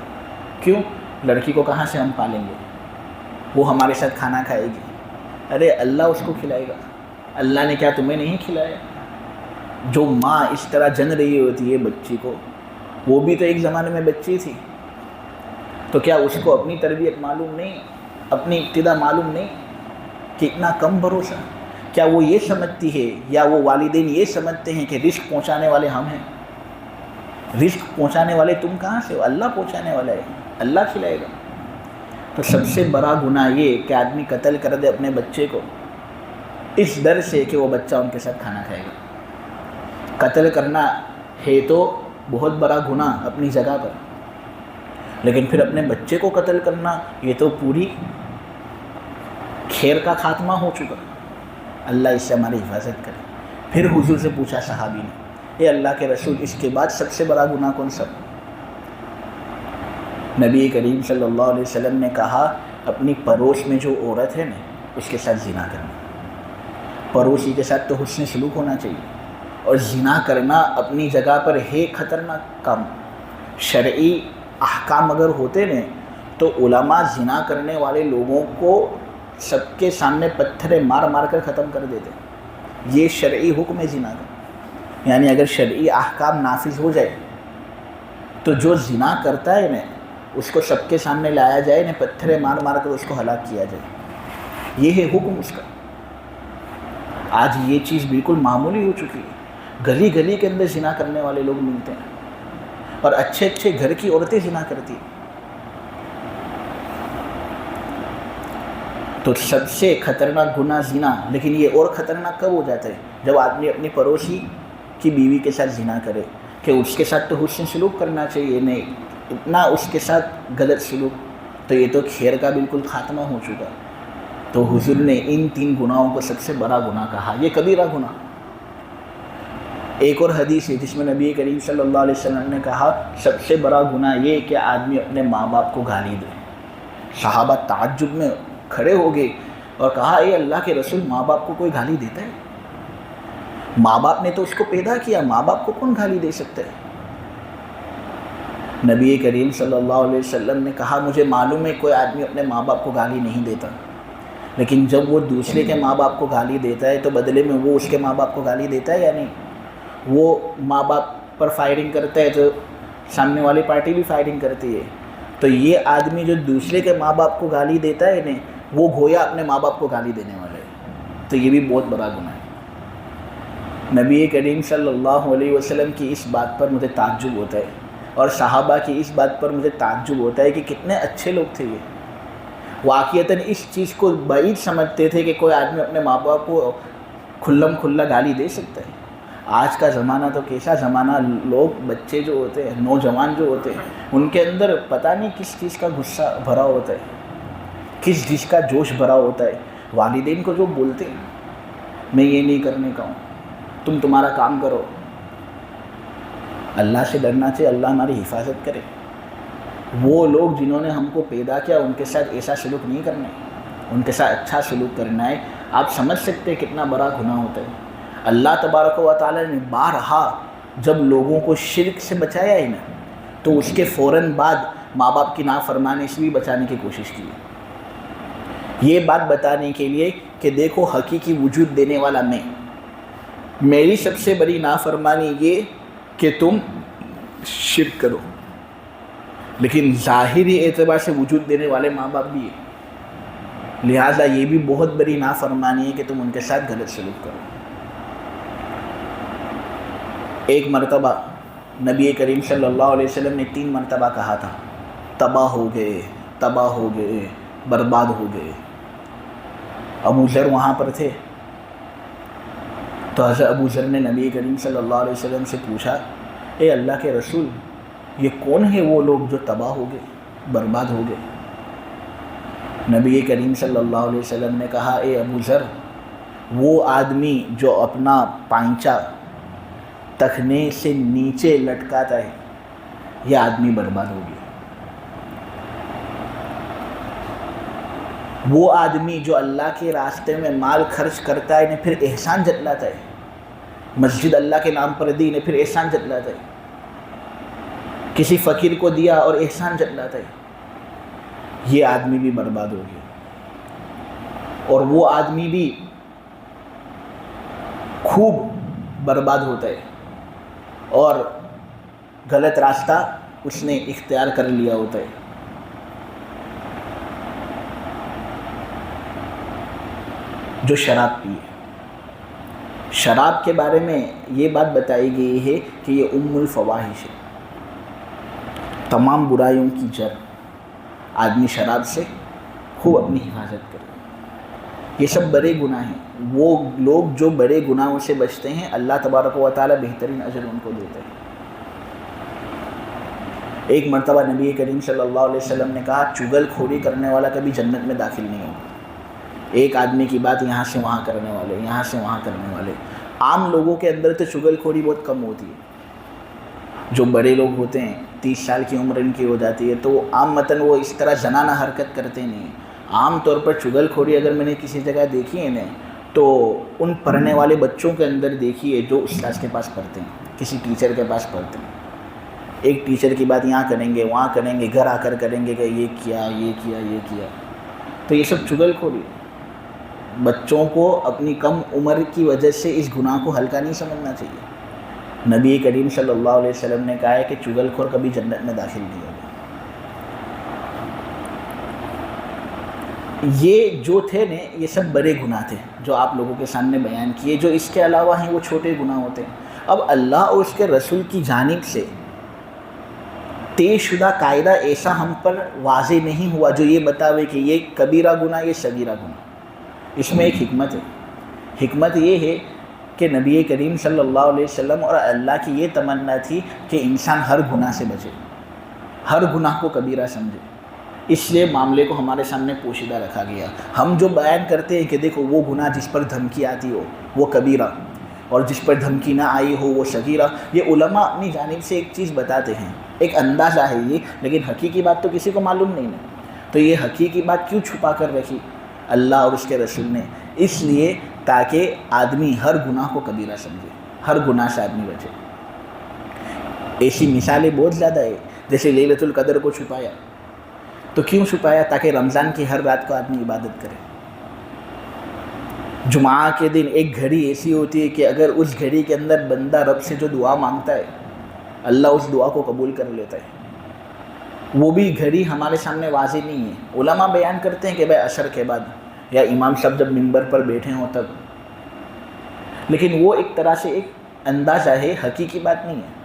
کیوں؟ لڑکی کو کہاں سے ہم پالیں گے، وہ ہمارے ساتھ کھانا کھائے گی. ارے اللہ اس کو کھلائے گا. اللہ نے کیا تمہیں نہیں کھلایا؟ جو ماں اس طرح جن رہی ہوتی ہے بچی کو، وہ بھی تو ایک زمانے میں بچی تھی، تو کیا اس کو اپنی تربیت معلوم نہیں، اپنی ابتدا معلوم نہیں؟ کہ اتنا کم بھروسہ. کیا وہ یہ سمجھتی ہے یا وہ والدین یہ سمجھتے ہیں کہ رزق پہنچانے والے ہم ہیں؟ رزق پہنچانے والے تم کہاں سے ہو؟ اللہ پہنچانے والا ہے، اللہ کھلائے گا. تو سب سے بڑا گناہ یہ کہ آدمی قتل کر دے اپنے بچے کو اس ڈر سے کہ وہ بچہ ان کے ساتھ کھانا کھائے گا. قتل کرنا ہے تو بہت بڑا گناہ اپنی جگہ پر، لیکن پھر اپنے بچے کو قتل کرنا یہ تو پوری خیر کا خاتمہ ہو چکا. اللہ اس سے ہماری حفاظت کرے. پھر حضور سے پوچھا صحابی نے، اے اللہ کے رسول اس کے بعد سب سے بڑا گناہ کون سا؟ نبی کریم صلی اللہ علیہ وسلم نے کہا، اپنی پڑوس میں جو عورت ہے نا اس کے ساتھ زنا کرنا. پڑوسی کے ساتھ تو حسن سلوک ہونا چاہیے، اور زنا کرنا اپنی جگہ پر ہے خطرناک کام. شرعی احکام اگر ہوتے نا تو علماء زنا کرنے والے لوگوں کو سب کے سامنے پتھریں مار مار کر ختم کر دیتے. یہ شرعی حکم ہے زنا کا. یعنی اگر شرعی احکام نافذ ہو جائے تو جو زنا کرتا ہے نا اس کو سب کے سامنے لایا جائے نا, پتھریں مار مار کر اس کو ہلاک کیا جائے. یہ ہے حکم اس کا. آج یہ چیز بالکل معمولی ہو چکی ہے. گلی گلی کے اندر زنا کرنے والے لوگ ملتے ہیں اور اچھے اچھے گھر کی عورتیں زنا کرتی ہیں. تو سب سے خطرناک گناہ زنا. لیکن یہ اور خطرناک کب ہو جاتا ہے؟ جب آدمی اپنی پڑوسی کی بیوی کے ساتھ زنا کرے کہ اس کے ساتھ تو حسن سلوک کرنا چاہیے, نہیں اتنا اس کے ساتھ غلط سلوک, تو یہ تو خیر کا بالکل خاتمہ ہو چکا. تو حضور نے ان 3 گناہوں کو سب سے بڑا گناہ کہا, یہ کبیرہ گناہ. ایک اور حدیث ہے جس میں نبی کریم صلی اللہ علیہ وسلم نے کہا سب سے بڑا گناہ یہ کہ آدمی اپنے ماں باپ کو گالی دے. صحابہ تعجب میں کھڑے ہو گئے اور کہا اے اللہ کے رسول, ماں باپ کو کوئی گالی دیتا ہے؟ ماں باپ نے تو اس کو پیدا کیا, ماں باپ کو کون گالی دے سکتا ہے؟ نبی کریم صلی اللہ علیہ وسلم نے کہا مجھے معلوم ہے کوئی آدمی اپنے ماں باپ کو گالی نہیں دیتا, لیکن جب وہ دوسرے کے ماں باپ کو گالی دیتا ہے تو بدلے میں وہ اس کے ماں باپ کو گالی دیتا ہے یا نہیں؟ وہ ماں باپ پر فائرنگ کرتا ہے تو سامنے والی پارٹی بھی فائرنگ کرتی ہے. تو یہ آدمی جو دوسرے کے ماں باپ کو گالی دیتا ہے نا, وہ گویا اپنے ماں باپ کو گالی دینے والا ہے. تو یہ بھی بہت بڑا گناہ ہے. نبی کریم صلی اللہ علیہ وسلم کی اس بات پر مجھے تعجب ہوتا ہے, اور صحابہ کی اس بات پر مجھے تعجب ہوتا ہے کہ کتنے اچھے لوگ تھے یہ. واقعتاً اس چیز کو بعید سمجھتے تھے کہ کوئی آدمی اپنے ماں باپ کو کھلم کھلا گالی دے سکتا ہے. آج کا زمانہ تو کیسا زمانہ, لوگ بچے جو ہوتے ہیں, نوجوان جو ہوتے ہیں, ان کے اندر پتہ نہیں کس چیز کا غصہ بھرا ہوتا ہے, کس چیز کا جوش بھرا ہوتا ہے. والدین کو جو بولتے ہیں میں یہ نہیں کرنے کا ہوں, تم تمہارا کام کرو. اللہ سے ڈرنا چاہیے, اللہ ہماری حفاظت کرے. وہ لوگ جنہوں نے ہم کو پیدا کیا ان کے ساتھ ایسا سلوک نہیں کرنا ہے, ان کے ساتھ اچھا سلوک کرنا ہے. آپ سمجھ سکتے ہیں کتنا بڑا گناہ ہوتا ہے. اللہ تبارک و تعالی نے بارہا جب لوگوں کو شرک سے بچایا ہے نا, تو اس کے فوراً بعد ماں باپ کی نافرمانی سے بھی بچانے کی کوشش کی ہے. یہ بات بتانے کے لیے کہ دیکھو حقیقی وجود دینے والا میں, میری سب سے بڑی نافرمانی یہ کہ تم شرک کرو, لیکن ظاہری اعتبار سے وجود دینے والے ماں باپ بھی ہیں. لہٰذا یہ بھی بہت بڑی نافرمانی ہے کہ تم ان کے ساتھ غلط سلوک کرو. ایک مرتبہ نبی کریم صلی اللہ علیہ وسلم نے 3 مرتبہ کہا تھا تباہ ہو گئے, تباہ ہو گئے, برباد ہو گئے. ابو ذر وہاں پر تھے, تو حضرت ابو ذر نے نبی کریم صلی اللہ علیہ وسلم سے پوچھا اے اللہ کے رسول, یہ کون ہے وہ لوگ جو تباہ ہو گئے, برباد ہو گئے؟ نبی کریم صلی اللہ علیہ وسلم نے کہا اے ابو ذر, وہ آدمی جو اپنا پائنچا تخنے سے نیچے لٹکاتا ہے, یہ آدمی برباد ہو گیا. وہ آدمی جو اللہ کے راستے میں مال خرچ کرتا ہے, پھر احسان جتلاتا ہے, مسجد اللہ کے نام پر دی, پھر احسان جتلاتا ہے, کسی فقیر کو دیا اور احسان جتلاتا ہے, یہ آدمی بھی برباد ہو گیا. اور وہ آدمی بھی خوب برباد ہوتا ہے اور غلط راستہ اس نے اختیار کر لیا ہوتا ہے. جو شراب پیے, شراب کے بارے میں یہ بات بتائی گئی ہے کہ یہ الفواحش ہے, تمام برائیوں کی جڑ. آدمی شراب سے خوب اپنی حفاظت کرے. یہ سب بڑے گناہ ہیں. وہ لوگ جو بڑے گناہوں سے بچتے ہیں اللہ تبارک و تعالی بہترین اجر ان کو دیتا ہے. ایک مرتبہ نبی کریم صلی اللہ علیہ وسلم نے کہا چغل خوری کرنے والا کبھی جنت میں داخل نہیں ہوگا. ایک آدمی کی بات یہاں سے وہاں کرنے والے, یہاں سے وہاں کرنے والے. عام لوگوں کے اندر تو چغل خوری بہت کم ہوتی ہے. جو بڑے لوگ ہوتے ہیں 30 سال کی عمر ان کی ہو جاتی ہے, تو عام متن وہ اس طرح زنانہ حرکت کرتے نہیں. عام طور پر چغل خوری اگر میں نے کسی جگہ دیکھی ہے نا, تو ان پڑھنے والے بچوں کے اندر دیکھی ہے جو استاذ کے پاس پڑھتے ہیں, کسی ٹیچر کے پاس پڑھتے ہیں. ایک ٹیچر کی بات یہاں کریں گے، وہاں کریں گے، گھر آ کر کریں گے کہ یہ کیا یہ کیا یہ کیا. تو یہ سب چغل خوری ہے. بچوں کو اپنی کم عمر کی وجہ سے اس گناہ کو ہلکا نہیں سمجھنا چاہیے. نبی کریم صلی اللہ علیہ وسلم نے کہا ہے کہ چغل خور کبھی جنت میں داخل نہیں ہوگا. یہ جو تھے نا، یہ سب بڑے گناہ تھے جو آپ لوگوں کے سامنے بیان کیے. جو اس کے علاوہ ہیں وہ چھوٹے گناہ ہوتے ہیں. اب اللہ اور اس کے رسول کی جانب سے طے شدہ قاعدہ ایسا ہم پر واضح نہیں ہوا جو یہ بتاوے کہ یہ کبیرہ گناہ یہ صغیرہ گناہ. اس میں ایک حکمت ہے. حکمت یہ ہے کہ نبی کریم صلی اللہ علیہ وسلم اور اللہ کی یہ تمنا تھی کہ انسان ہر گناہ سے بچے، ہر گناہ کو کبیرہ سمجھے. اس لیے معاملے کو ہمارے سامنے پوشیدہ رکھا گیا. ہم جو بیان کرتے ہیں کہ دیکھو وہ گناہ جس پر دھمکی آتی ہو وہ کبیرہ، اور جس پر دھمکی نہ آئی ہو وہ صغیرہ. یہ علماء اپنی جانب سے ایک چیز بتاتے ہیں، ایک اندازہ ہے یہ، لیکن حقیقی بات تو کسی کو معلوم نہیں ہے. تو یہ حقیقی بات کیوں چھپا کر رکھی اللہ اور اس کے رسول نے؟ اس لیے تاکہ آدمی ہر گناہ کو کبیرہ سمجھے، ہر گناہ سے آدمی بچے. ایسی مثالیں بہت زیادہ ہے. جیسے لیلۃ القدر کو چھپایا، تو کیوں چھپایا؟ تاکہ رمضان کی ہر رات کو آدمی عبادت کرے. جمعہ کے دن ایک گھڑی ایسی ہوتی ہے کہ اگر اس گھڑی کے اندر بندہ رب سے جو دعا مانگتا ہے اللہ اس دعا کو قبول کر لیتا ہے. وہ بھی گھڑی ہمارے سامنے واضح نہیں ہے. علماء بیان کرتے ہیں کہ بھائی عصر کے بعد یا امام صاحب جب منبر پر بیٹھے ہوں تب، لیکن وہ ایک طرح سے ایک اندازہ ہے، حقیقی بات نہیں ہے.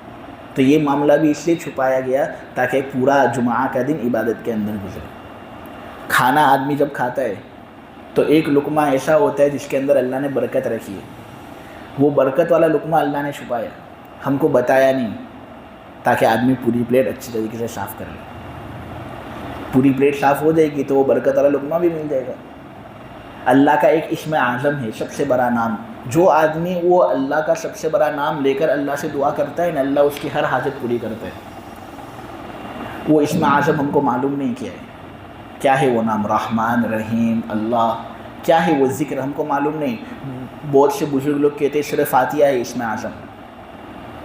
تو یہ معاملہ بھی اس لیے چھپایا گیا تاکہ پورا جمعہ کا دن عبادت کے اندر گزرے. کھانا آدمی جب کھاتا ہے تو ایک لقمہ ایسا ہوتا ہے جس کے اندر اللہ نے برکت رکھی ہے. وہ برکت والا لقمہ اللہ نے چھپایا، ہم کو بتایا نہیں، تاکہ آدمی پوری پلیٹ اچھی طریقے سے صاف کر لے. پوری پلیٹ صاف ہو جائے گی تو وہ برکت والا لقمہ بھی مل جائے گا. اللہ کا ایک اسم اعظم ہے، سب سے بڑا نام. جو آدمی وہ اللہ کا سب سے بڑا نام لے کر اللہ سے دعا کرتا ہے نا، اللہ اس کی ہر حاجت پوری کرتا ہے. وہ اسم اعظم ہم کو معلوم نہیں کیا ہے وہ نام. رحمان، رحیم، اللہ، کیا ہے وہ ذکر ہم کو معلوم نہیں. بہت سے بزرگ لوگ کہتے ہیں سورہ فاتحہ ہے اسم اعظم،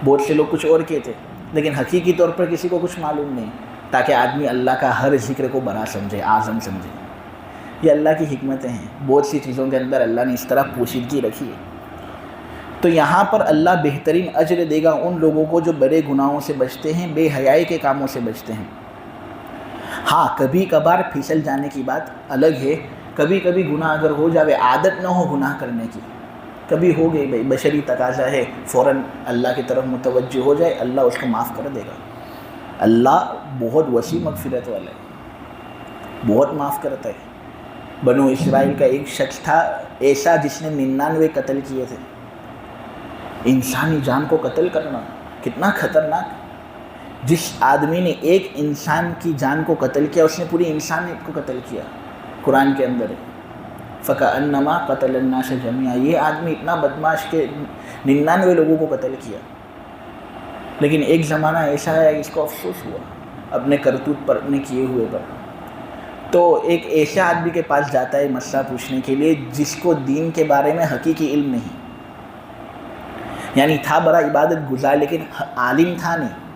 بہت سے لوگ کچھ اور کہتے، لیکن حقیقی طور پر کسی کو کچھ معلوم نہیں. تاکہ آدمی اللہ کا ہر ذکر کو بڑا سمجھے، اعظم سمجھے. یہ اللہ کی حکمتیں ہیں. بہت سی چیزوں کے اندر اللہ نے اس طرح پوشیدگی رکھی ہے. تو یہاں پر اللہ بہترین اجر دے گا ان لوگوں کو جو بڑے گناہوں سے بچتے ہیں، بے حیائی کے کاموں سے بچتے ہیں. ہاں کبھی کبھار پھسل جانے کی بات الگ ہے. کبھی کبھی گناہ اگر ہو جاوے، عادت نہ ہو گناہ کرنے کی، کبھی ہو گئی بھائی، بشری تقاضا ہے، فوراً اللہ کی طرف متوجہ ہو جائے، اللہ اس کو معاف کر دے گا. اللہ بہت وسیع مغفرت والا ہے، بہت معاف کرتا ہے. بنو اسرائیل کا ایک شخص تھا ایسا جس نے 99 قتل کیے تھے. انسانی جان کو قتل کرنا کتنا خطرناک. جس آدمی نے ایک انسان کی جان کو قتل کیا، اس نے پوری انسانیت کو قتل کیا. قرآن کے اندر ہے فَكَأَنَّمَا قَتَلَ النَّاسَ جَمِيعًا. یہ آدمی اتنا بدماش کہ 99 لوگوں کو قتل کیا. لیکن ایک زمانہ ایسا ہے اس کو افسوس ہوا اپنے کرتوت پر، اپنے کیے ہوئے پر. تو ایک ایسے آدمی کے پاس جاتا ہے مسئلہ پوچھنے کے لیے جس کو دین کے بارے میں حقیقی علم نہیں. یعنی تھا بڑا عبادت گزار لیکن عالم تھا نہیں.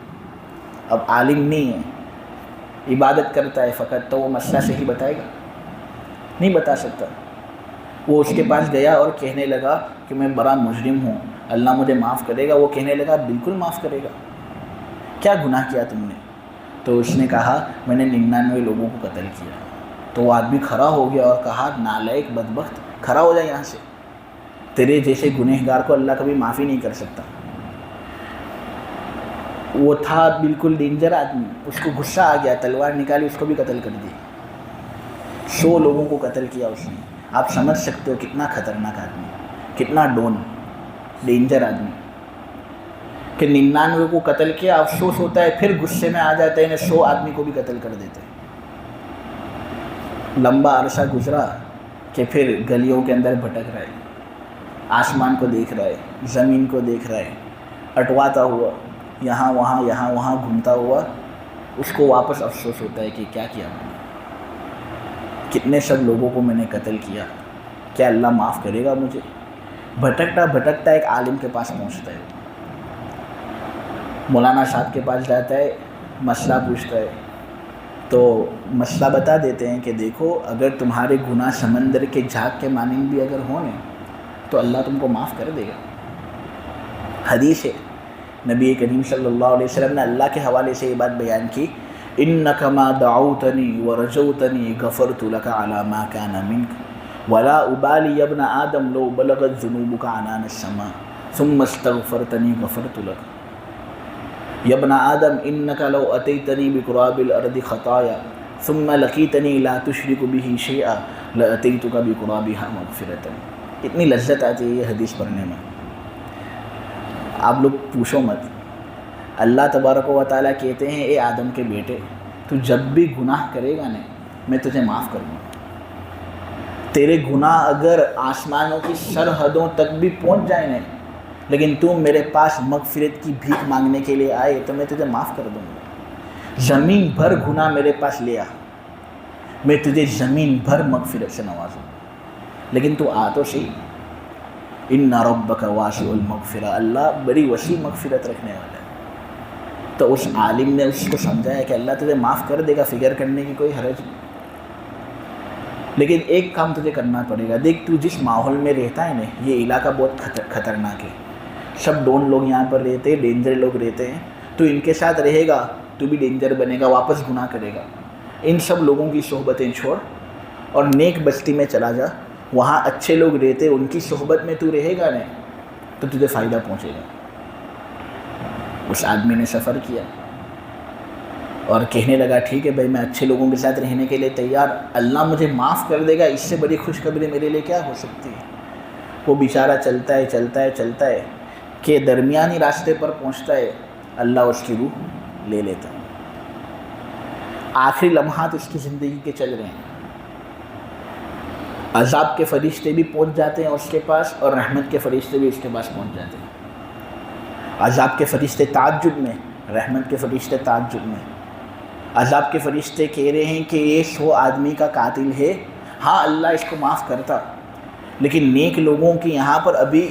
اب عالم نہیں ہے، عبادت کرتا ہے فقط، تو وہ مسئلہ صحیح بتائے گا؟ نہیں بتا سکتا. وہ اس کے پاس گیا اور کہنے لگا کہ میں بڑا مجرم ہوں، اللہ مجھے معاف کرے گا. وہ کہنے لگا بالکل معاف کرے گا، کیا گناہ کیا تم نے؟ تو اس نے کہا میں نے 99 لوگوں کو قتل کیا. تو وہ آدمی کھڑا ہو گیا اور کہا نالائق بدبخت، کھڑا ہو جائے یہاں سے، تیرے جیسے گنہگار کو اللہ کبھی معافی نہیں کر سکتا. وہ تھا بالکل ڈینجر آدمی. اس کو غصہ آ گیا، تلوار نکالی، اس کو بھی قتل کر دی. 100 لوگوں کو قتل کیا اس نے. آپ سمجھ سکتے ہو کتنا خطرناک آدمی، کتنا ڈینجر آدمی کہ 99 کو قتل کیا. افسوس ہوتا ہے، پھر غصے میں آ جاتے ہیں 100 آدمی کو بھی قتل کر دیتے. لمبا عرصہ گزرا کہ پھر گلیوں کے اندر بھٹک رہا ہے، آسمان کو دیکھ رہا ہے، زمین کو دیکھ رہا ہے، اٹواتا ہوا یہاں وہاں گھومتا ہوا. اس کو واپس افسوس ہوتا ہے کہ کیا کیا میں نے، کتنے سب لوگوں کو میں نے قتل کیا، کیا اللہ معاف کرے گا مجھے؟ بھٹکتا ایک عالم کے پاس پہنچتا ہے. مولانا صاحب کے پاس جاتا ہے، مسئلہ پوچھتا ہے، تو مسئلہ بتا دیتے ہیں کہ دیکھو اگر تمہارے گناہ سمندر کے جھاگ کے مانند بھی اگر ہوں تو اللہ تم کو معاف کر دے گا۔ حدیث ہے، نبی کریم صلی اللہ علیہ وسلم نے اللہ کے حوالے سے یہ بات بیان کی، اِنَّكَ مَا دَعَوْتَنِي وَرَجَوْتَنِي غَفَرْتُ لَكَ عَلَى مَا كَانَ مِنْكَ وَلَا أُبَالِي يَا ابْنَ آدَمَ لَوْ بَلَغَتْ ذُنُوبُكَ عَنَانَ السَّمَاءِ ثُمَّ اسْتَغْفَرْتَنِي غَفَرْتُ لَكَ يَا ابْنَ آدَمَ إِنَّكَ لَوْ أَتَيْتَنِي بِقُرَابِ الْأَرْضِ خَطَايَا ثُمَّ لَقِيتَنِي لَا تُشْرِكُ بِهِ شَيْئًا لَأَتَيْتُكَ بِقُرَابِهَا مَغْفِرَةً۔ اتنی لذت آتی ہے یہ حدیث پڑھنے میں، آپ لوگ پوچھو مت۔ اللہ تبارک و تعالیٰ کہتے ہیں اے آدم کے بیٹے، تو جب بھی گناہ کرے گا نا میں تجھے معاف کروں گا۔ تیرے گناہ اگر آسمانوں کی سرحدوں تک بھی پہنچ جائیں نا، لیکن تم میرے پاس مغفرت کی بھیک مانگنے کے لیے آئے تو میں تجھے معاف کر دوں گا۔ زمین بھر گناہ میرے پاس لیا، میں تجھے زمین بھر مغفرت سے نوازوں گا، لیکن تو آ تو صحیح۔ ان ربک واسع المغفرہ، اللہ بڑی وسیع مغفرت رکھنے والا ہے۔ تو اس عالم نے اس کو سمجھایا کہ اللہ تجھے معاف کر دے گا، فکر کرنے کی کوئی حرج نہیں، لیکن ایک کام تجھے کرنا پڑے گا۔ دیکھ تو جس ماحول میں رہتا ہے نا، یہ علاقہ بہت خطرناک ہے، سب ڈون لوگ یہاں پر رہتے ہیں، ڈینجر لوگ رہتے ہیں، تو ان کے ساتھ رہے گا تو بھی ڈینجر بنے گا، واپس گناہ کرے گا۔ ان سب لوگوں کی صحبتیں چھوڑ اور نیک بستی میں چلا جا، وہاں اچھے لوگ رہتے، ان کی صحبت میں تو رہے گا نا تو تجھے فائدہ پہنچے گا۔ اس آدمی نے سفر کیا اور کہنے لگا ٹھیک ہے بھائی، میں اچھے لوگوں کے ساتھ رہنے کے لیے تیار، اللہ مجھے معاف کر دے گا، اس سے بڑی خوشخبری میرے لیے کیا ہو سکتی ہے۔ وہ بیچارہ چلتا ہے چلتا ہے چلتا ہے کہ درمیانی راستے پر پہنچتا ہے، اللہ اس کی روح لے لیتا ہے۔ آخری لمحات اس کی زندگی کے چل رہے ہیں، عذاب کے فرشتے بھی پہنچ جاتے ہیں اس کے پاس اور رحمت کے فرشتے بھی اس کے پاس پہنچ جاتے ہیں۔ عذاب کے فرشتے تعجب میں، رحمت کے فرشتے تعجب میں۔ عذاب کے فرشتے کہہ رہے ہیں کہ یہ 100 آدمی کا قاتل ہے، ہاں اللہ اس کو معاف کرتا، لیکن نیک لوگوں کی یہاں پر ابھی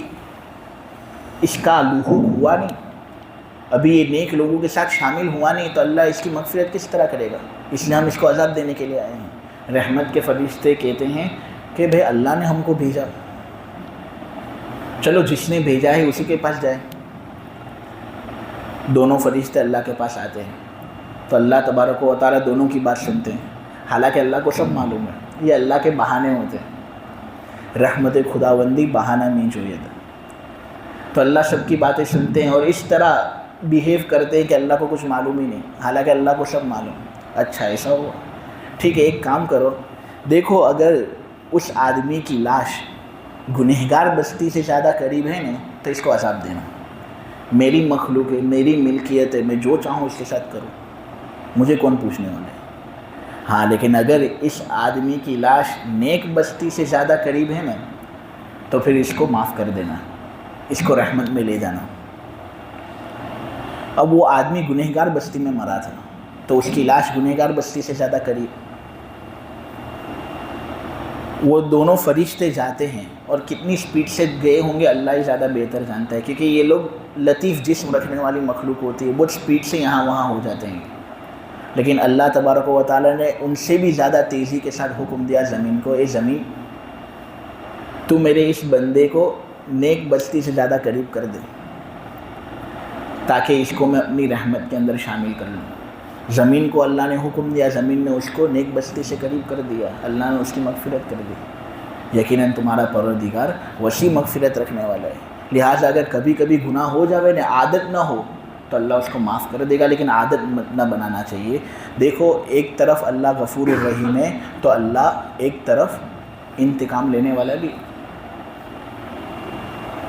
اس کا لحوق ہوا نہیں، ابھی یہ نیک لوگوں کے ساتھ شامل ہوا نہیں، تو اللہ اس کی مغفرت کس طرح کرے گا، اس لیے ہم اس کو عذاب دینے کے لیے آئے ہیں۔ رحمت کے فرشتے کہتے ہیں کہ بھئی اللہ نے ہم کو بھیجا، چلو جس نے بھیجا ہے اسی کے پاس جائے۔ دونوں فرشتے اللہ کے پاس آتے ہیں تو اللہ تبارک و تعالیٰ دونوں کی بات سنتے ہیں، حالانکہ اللہ کو سب معلوم ہے یہ اللہ کے بہانے ہوتے ہیں، رحمت خداوندی بہانہ نہیں چاہیے تھا۔ تو اللہ سب کی باتیں سنتے ہیں اور اس طرح بیہیو کرتے ہیں کہ اللہ کو کچھ معلوم ہی نہیں، حالانکہ اللہ کو سب معلوم۔ اچھا ایسا ہوا، ٹھیک ہے ایک کام کرو، دیکھو اگر اس آدمی کی لاش گنہگار بستی سے زیادہ قریب ہے نا تو اس کو عذاب دینا، میری مخلوق ہے، میری ملکیت ہے، میں جو چاہوں اس کے ساتھ کروں، مجھے کون پوچھنے والا ہے۔ ہاں لیکن اگر اس آدمی کی لاش نیک بستی سے زیادہ قریب ہے نا تو پھر اس کو معاف کر دینا، اس کو رحمت میں لے جانا۔ اب وہ آدمی گنہگار بستی میں مرا تھا تو اس کی لاش گنہگار بستی سے زیادہ قریب، وہ دونوں فرشتے جاتے ہیں اور کتنی سپیڈ سے گئے ہوں گے اللہ ہی زیادہ بہتر جانتا ہے، کیونکہ یہ لوگ لطیف جسم رکھنے والی مخلوق ہوتی ہے، بہت سپیڈ سے یہاں وہاں ہو جاتے ہیں، لیکن اللہ تبارک و تعالیٰ نے ان سے بھی زیادہ تیزی کے ساتھ حکم دیا زمین کو، اے زمین تو میرے اس بندے کو نیک بستی سے زیادہ قریب کر دے تاکہ اس کو میں اپنی رحمت کے اندر شامل کر لوں۔ زمین کو اللہ نے حکم دیا، زمین نے اس کو نیک بستی سے قریب کر دیا، اللہ نے اس کی مغفرت کر دی۔ یقیناً تمہارا پروردگار وسیع مغفرت رکھنے والا ہے، لہٰذا اگر کبھی کبھی گناہ ہو جاوے نا، عادت نہ ہو تو اللہ اس کو معاف کر دے گا، لیکن عادت نہ بنانا چاہیے۔ دیکھو ایک طرف اللہ غفور الرحیم ہے تو اللہ ایک طرف انتقام لینے والا بھی۔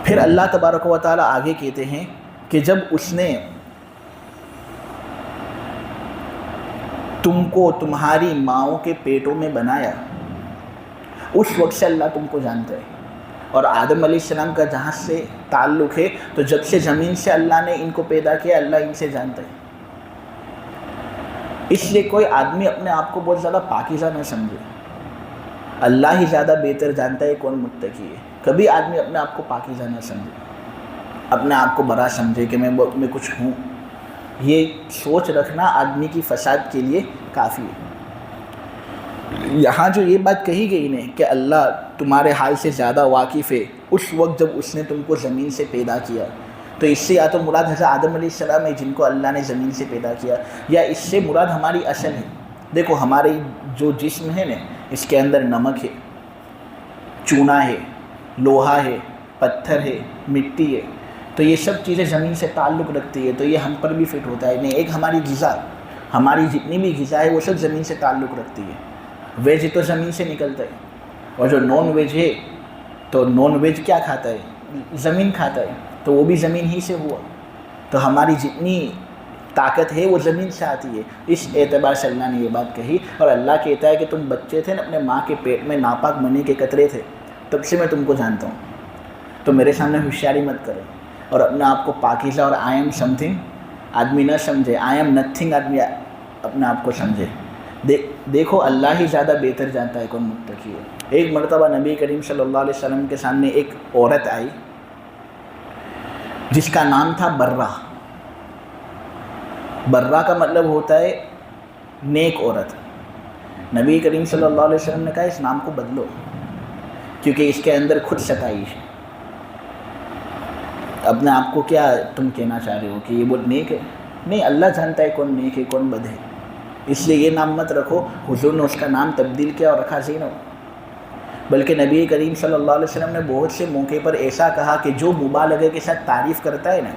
پھر اللہ تبارک و تعالیٰ آگے کہتے ہیں کہ جب اس نے تم کو تمہاری ماؤں کے پیٹوں میں بنایا اس وقت سے اللہ تم کو جانتا ہے، اور آدم علیہ السلام کا جہاں سے تعلق ہے تو جب سے زمین سے اللہ نے ان کو پیدا کیا اللہ ان سے جانتا ہے۔ اس لیے کوئی آدمی اپنے آپ کو بہت زیادہ پاکیزہ نہ سمجھے، اللہ ہی زیادہ بہتر جانتا ہے کون متقی ہے۔ کبھی آدمی اپنے آپ کو پاکیزہ نہ سمجھے، اپنے آپ کو بڑا سمجھے کہ میں کچھ ہوں، یہ سوچ رکھنا آدمی کی فساد کے لیے کافی ہے۔ یہاں جو یہ بات کہی گئی نے کہ اللہ تمہارے حال سے زیادہ واقف ہے اس وقت جب اس نے تم کو زمین سے پیدا کیا، تو اس سے یا تو مراد حضرت آدم علیہ السلام ہے جن کو اللہ نے زمین سے پیدا کیا، یا اس سے مراد ہماری اصل ہے۔ دیکھو ہماری جو جسم ہے نا، اس کے اندر نمک ہے، چونا ہے، لوہا ہے، پتھر ہے، مٹی ہے، تو یہ سب چیزیں زمین سے تعلق رکھتی ہے، تو یہ ہم پر بھی فٹ ہوتا ہے۔ نہیں، ایک ہماری غذا، ہماری جتنی بھی غذا ہے وہ سب زمین سے تعلق رکھتی ہے۔ ویج تو زمین سے نکلتا ہے، اور جو نان ویج ہے تو نان ویج کیا کھاتا ہے؟ زمین کھاتا ہے، تو وہ بھی زمین ہی سے ہوا۔ تو ہماری جتنی طاقت ہے وہ زمین سے آتی ہے۔ اس اعتبار سے اللہ نے یہ بات کہی، اور اللہ کہتا ہے کہ تم بچے تھے نا، اپنے ماں کے پیٹ میں ناپاک منی کے قطرے تھے، تب سے میں تم کو جانتا ہوں، تو میرے سامنے ہوشیاری مت کرے اور اپنے آپ کو پاکیزہ اور آئی ایم سم تھنگ آدمی نہ سمجھے، آئی ایم نتھنگ آدمی اپنے آپ کو سمجھے۔ دیکھو اللہ ہی زیادہ بہتر جانتا ہے کون متقی ہے۔ ایک مرتبہ نبی کریم صلی اللہ علیہ وسلم کے سامنے ایک عورت آئی جس کا نام تھا برہ۔ برہ کا مطلب ہوتا ہے نیک عورت۔ نبی کریم صلی اللہ علیہ وسلم نے کہا اس نام کو بدلو، کیونکہ اس کے اندر خود ستائش ہے۔ اپنے آپ کو کیا تم کہنا چاہ رہے ہو کہ یہ بہت نیک ہے؟ نہیں، اللہ جانتا ہے کون نیک ہے کون بد ہے، اس لیے یہ نام مت رکھو۔ حضور نے اس کا نام تبدیل کیا اور رکھا زینب، بلکہ نبی کریم صلی اللہ علیہ وسلم نے بہت سے موقع پر ایسا کہا کہ جو مبالغے کے ساتھ تعریف کرتا ہے نا،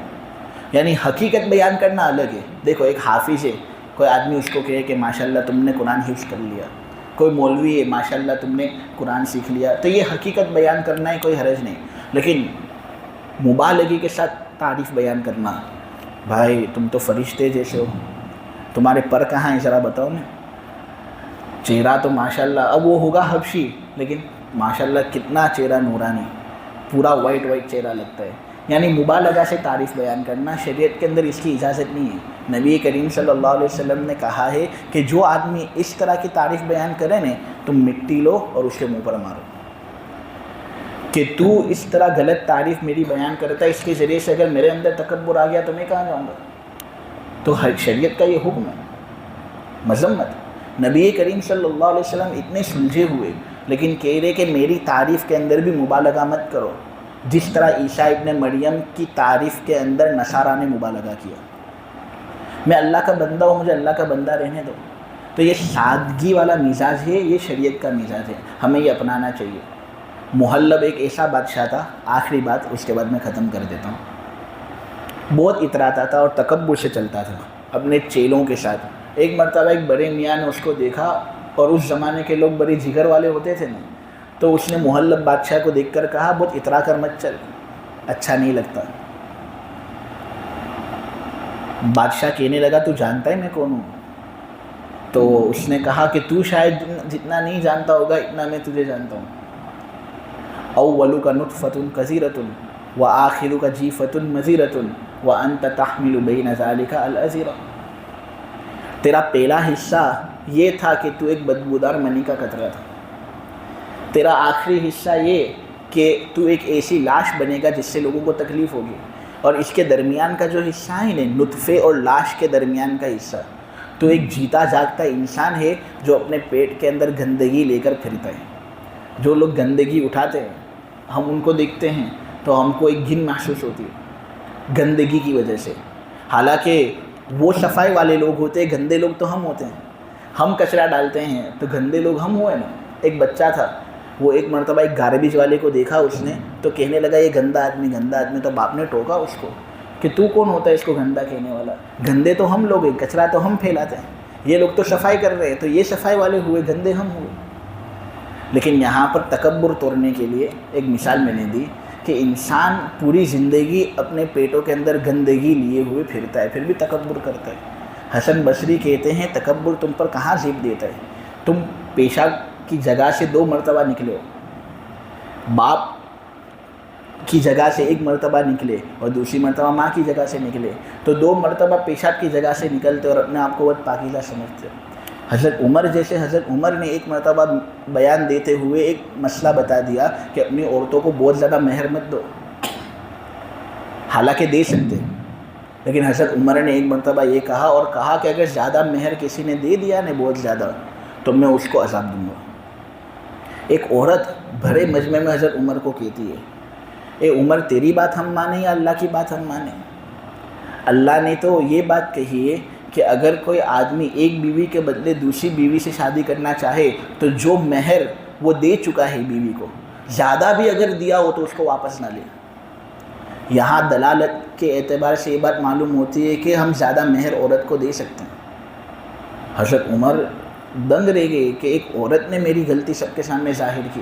یعنی حقیقت بیان کرنا الگ ہے۔ دیکھو ایک حافظ ہے، کوئی آدمی اس کو کہے کہ ماشاءاللہ تم نے قرآن حفظ کر لیا، کوئی مولوی ہے ماشاءاللہ تم نے قرآن سیکھ لیا، تو یہ حقیقت بیان کرنا ہے، کوئی حرج نہیں۔ لیکن مبالغے کے ساتھ تعریف بیان کرنا، بھائی تم تو فرشتے جیسے ہو، تمہارے پر کہاں ہیں ذرا بتاؤ نا، چہرہ تو ماشاءاللہ، اب وہ ہوگا حبشی لیکن ماشاءاللہ کتنا چہرہ نورانی، پورا وائٹ چہرہ لگتا ہے۔ یعنی مبالغہ سے تعریف بیان کرنا شریعت کے اندر اس کی اجازت نہیں ہے۔ نبی کریم صلی اللہ علیہ وسلم نے کہا ہے کہ جو آدمی اس طرح کی تعریف بیان کرے نا، تم مٹی لو اور اس کے منہ پر مارو، کہ تو اس طرح غلط تعریف میری بیان کرتا ہے، اس کے ذریعے سے اگر میرے اندر تکبر آ گیا تو میں کہاں جاؤں گا؟ تو شریعت کا یہ حکم ہے، مذمت۔ نبی کریم صلی اللہ علیہ وسلم اتنے سلجھے ہوئے لیکن کہہ رہے کہ میری تعریف کے اندر بھی مبالغہ مت کرو، جس طرح عیسیٰ ابن مریم کی تعریف کے اندر نصارہ نے مبالغہ کیا۔ میں اللہ کا بندہ ہوں، مجھے اللہ کا بندہ رہنے دو۔ تو یہ سادگی والا مزاج ہے، یہ شریعت کا مزاج ہے، ہمیں یہ اپنانا چاہیے۔ محلب ایک ایسا بادشاہ تھا، آخری بات اس کے بعد میں ختم کر دیتا ہوں، بہت اتراتا تھا اور تکبر سے چلتا تھا اپنے چیلوں کے ساتھ۔ ایک مرتبہ ایک بڑے میاں نے اس کو دیکھا، اور اس زمانے کے لوگ بڑے جگر والے ہوتے تھے نا، تو اس نے محلب بادشاہ کو دیکھ کر کہا بہت اترا کر مت چل، اچھا نہیں لگتا۔ بادشاہ کہنے لگا تو جانتا ہے میں کون ہوں؟ تو اس نے کہا کہ تو شاید جتنا نہیں جانتا ہوگا اتنا میں تجھے جانتا ہوں۔ اولک نطفۃ کثیرۃ وآخرک جیفۃ مزیرۃ وانت تحمل بین ذلک الازرہ۔ تیرا پہلا حصہ یہ تھا کہ تو ایک بدبودار منی کا قطرہ تھا، تیرا آخری حصہ یہ کہ تو ایک ایسی لاش بنے گا جس سے لوگوں کو تکلیف ہوگی، اور اس کے درمیان کا جو حصہ ہے نا، نطفے اور لاش کے درمیان کا حصہ، تو ایک جیتا جاگتا انسان ہے جو اپنے پیٹ کے اندر گندگی لے کر پھرتا ہے۔ جو لوگ گندگی اٹھاتے ہیں ہم ان کو دیکھتے ہیں تو ہم کو ایک گھن محسوس ہوتی ہے گندگی کی وجہ سے، حالانکہ وہ صفائی والے لوگ ہوتے ہیں، گندے لوگ تو ہم ہوتے ہیں۔ ہم کچرا ڈالتے ہیں تو گندے لوگ ہم ہوئے نا۔ ایک بچہ تھا، وہ ایک مرتبہ ایک گاربیج والے کو دیکھا اس نے، تو کہنے لگا یہ گندا آدمی گندا آدمی، تو باپ نے ٹوکا اس کو کہ تو کون ہوتا ہے اس کو گندا کہنے والا، گندے تو ہم لوگ ہیں، کچرا تو ہم پھیلاتے ہیں، یہ لوگ تو صفائی کر رہے ہیں، تو یہ صفائی والے ہوئے، گندے ہم ہوئے۔ لیکن یہاں پر تکبر توڑنے کے لیے ایک مثال میں نے دی کہ انسان پوری زندگی اپنے پیٹوں کے اندر گندگی لیے ہوئے پھرتا ہے، پھر بھی تکبر کرتا ہے۔ حسن بصری کہتے ہیں تکبر تم پر کہاں زیب دیتا ہے؟ تم پیشاب کی جگہ سے 2 مرتبہ نکلے ہو، باپ کی جگہ سے 1 مرتبہ نکلے اور دوسری مرتبہ ماں کی جگہ سے نکلے، تو 2 مرتبہ پیشاب کی جگہ سے نکلتے اور اپنے آپ کو بہت پاکیزہ سمجھتے۔ حضرت عمر جیسے، حضرت عمر نے ایک مرتبہ بیان دیتے ہوئے ایک مسئلہ بتا دیا کہ اپنی عورتوں کو بہت زیادہ مہر مت دو، حالانکہ دے سکتے، لیکن حضرت عمر نے ایک مرتبہ یہ کہا، اور کہا کہ اگر زیادہ مہر کسی نے دے دیا نا بہت زیادہ تو میں اس کو عذاب دوں گا۔ ایک عورت بھرے مجمع میں حضرت عمر کو کہتی ہے، اے عمر تیری بات ہم مانیں یا اللہ کی بات ہم مانیں؟ اللہ نے تو یہ بات کہی ہے کہ اگر کوئی آدمی ایک بیوی کے بدلے دوسری بیوی سے شادی کرنا چاہے تو جو مہر وہ دے چکا ہے بیوی کو، زیادہ بھی اگر دیا ہو تو اس کو واپس نہ لے۔ یہاں دلالت کے اعتبار سے یہ بات معلوم ہوتی ہے کہ ہم زیادہ مہر عورت کو دے سکتے ہیں۔ حضرت عمر دنگ رہ گئے کہ ایک عورت نے میری غلطی سب کے سامنے ظاہر کی۔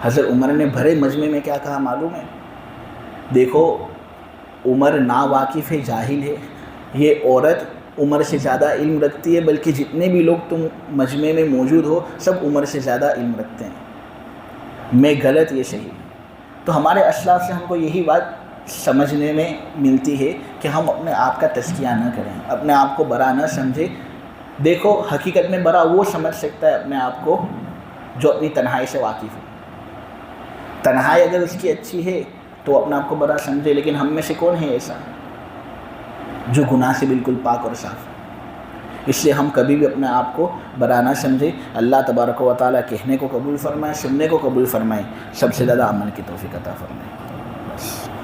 حضرت عمر نے بھرے مجمع میں کیا کہا معلوم ہے؟ دیکھو عمر نا واقف ہے، جاہل ہے، یہ عورت عمر سے زیادہ علم رکھتی ہے، بلکہ جتنے بھی لوگ تم مجمع میں موجود ہو سب عمر سے زیادہ علم رکھتے ہیں، میں غلط یہ صحیح۔ تو ہمارے اسلاف سے ہم کو یہی بات سمجھنے میں ملتی ہے کہ ہم اپنے آپ کا تزکیہ نہ کریں، اپنے آپ کو برا نہ سمجھیں۔ دیکھو حقیقت میں برا وہ سمجھ سکتا ہے اپنے آپ کو جو اپنی تنہائی سے واقف ہو۔ تنہائی اگر اس کی اچھی ہے تو اپنے آپ کو برا سمجھے، لیکن ہم میں سے کون ہے ایسا جو گناہ سے بالکل پاک اور صاف ہے؟ اس لیے ہم کبھی بھی اپنے آپ کو برا نہ سمجھیں۔ اللہ تبارک و تعالیٰ کہنے کو قبول فرمائے، سننے کو قبول فرمائے، سب سے زیادہ عمل کی توفیق عطا فرمائے۔ بس۔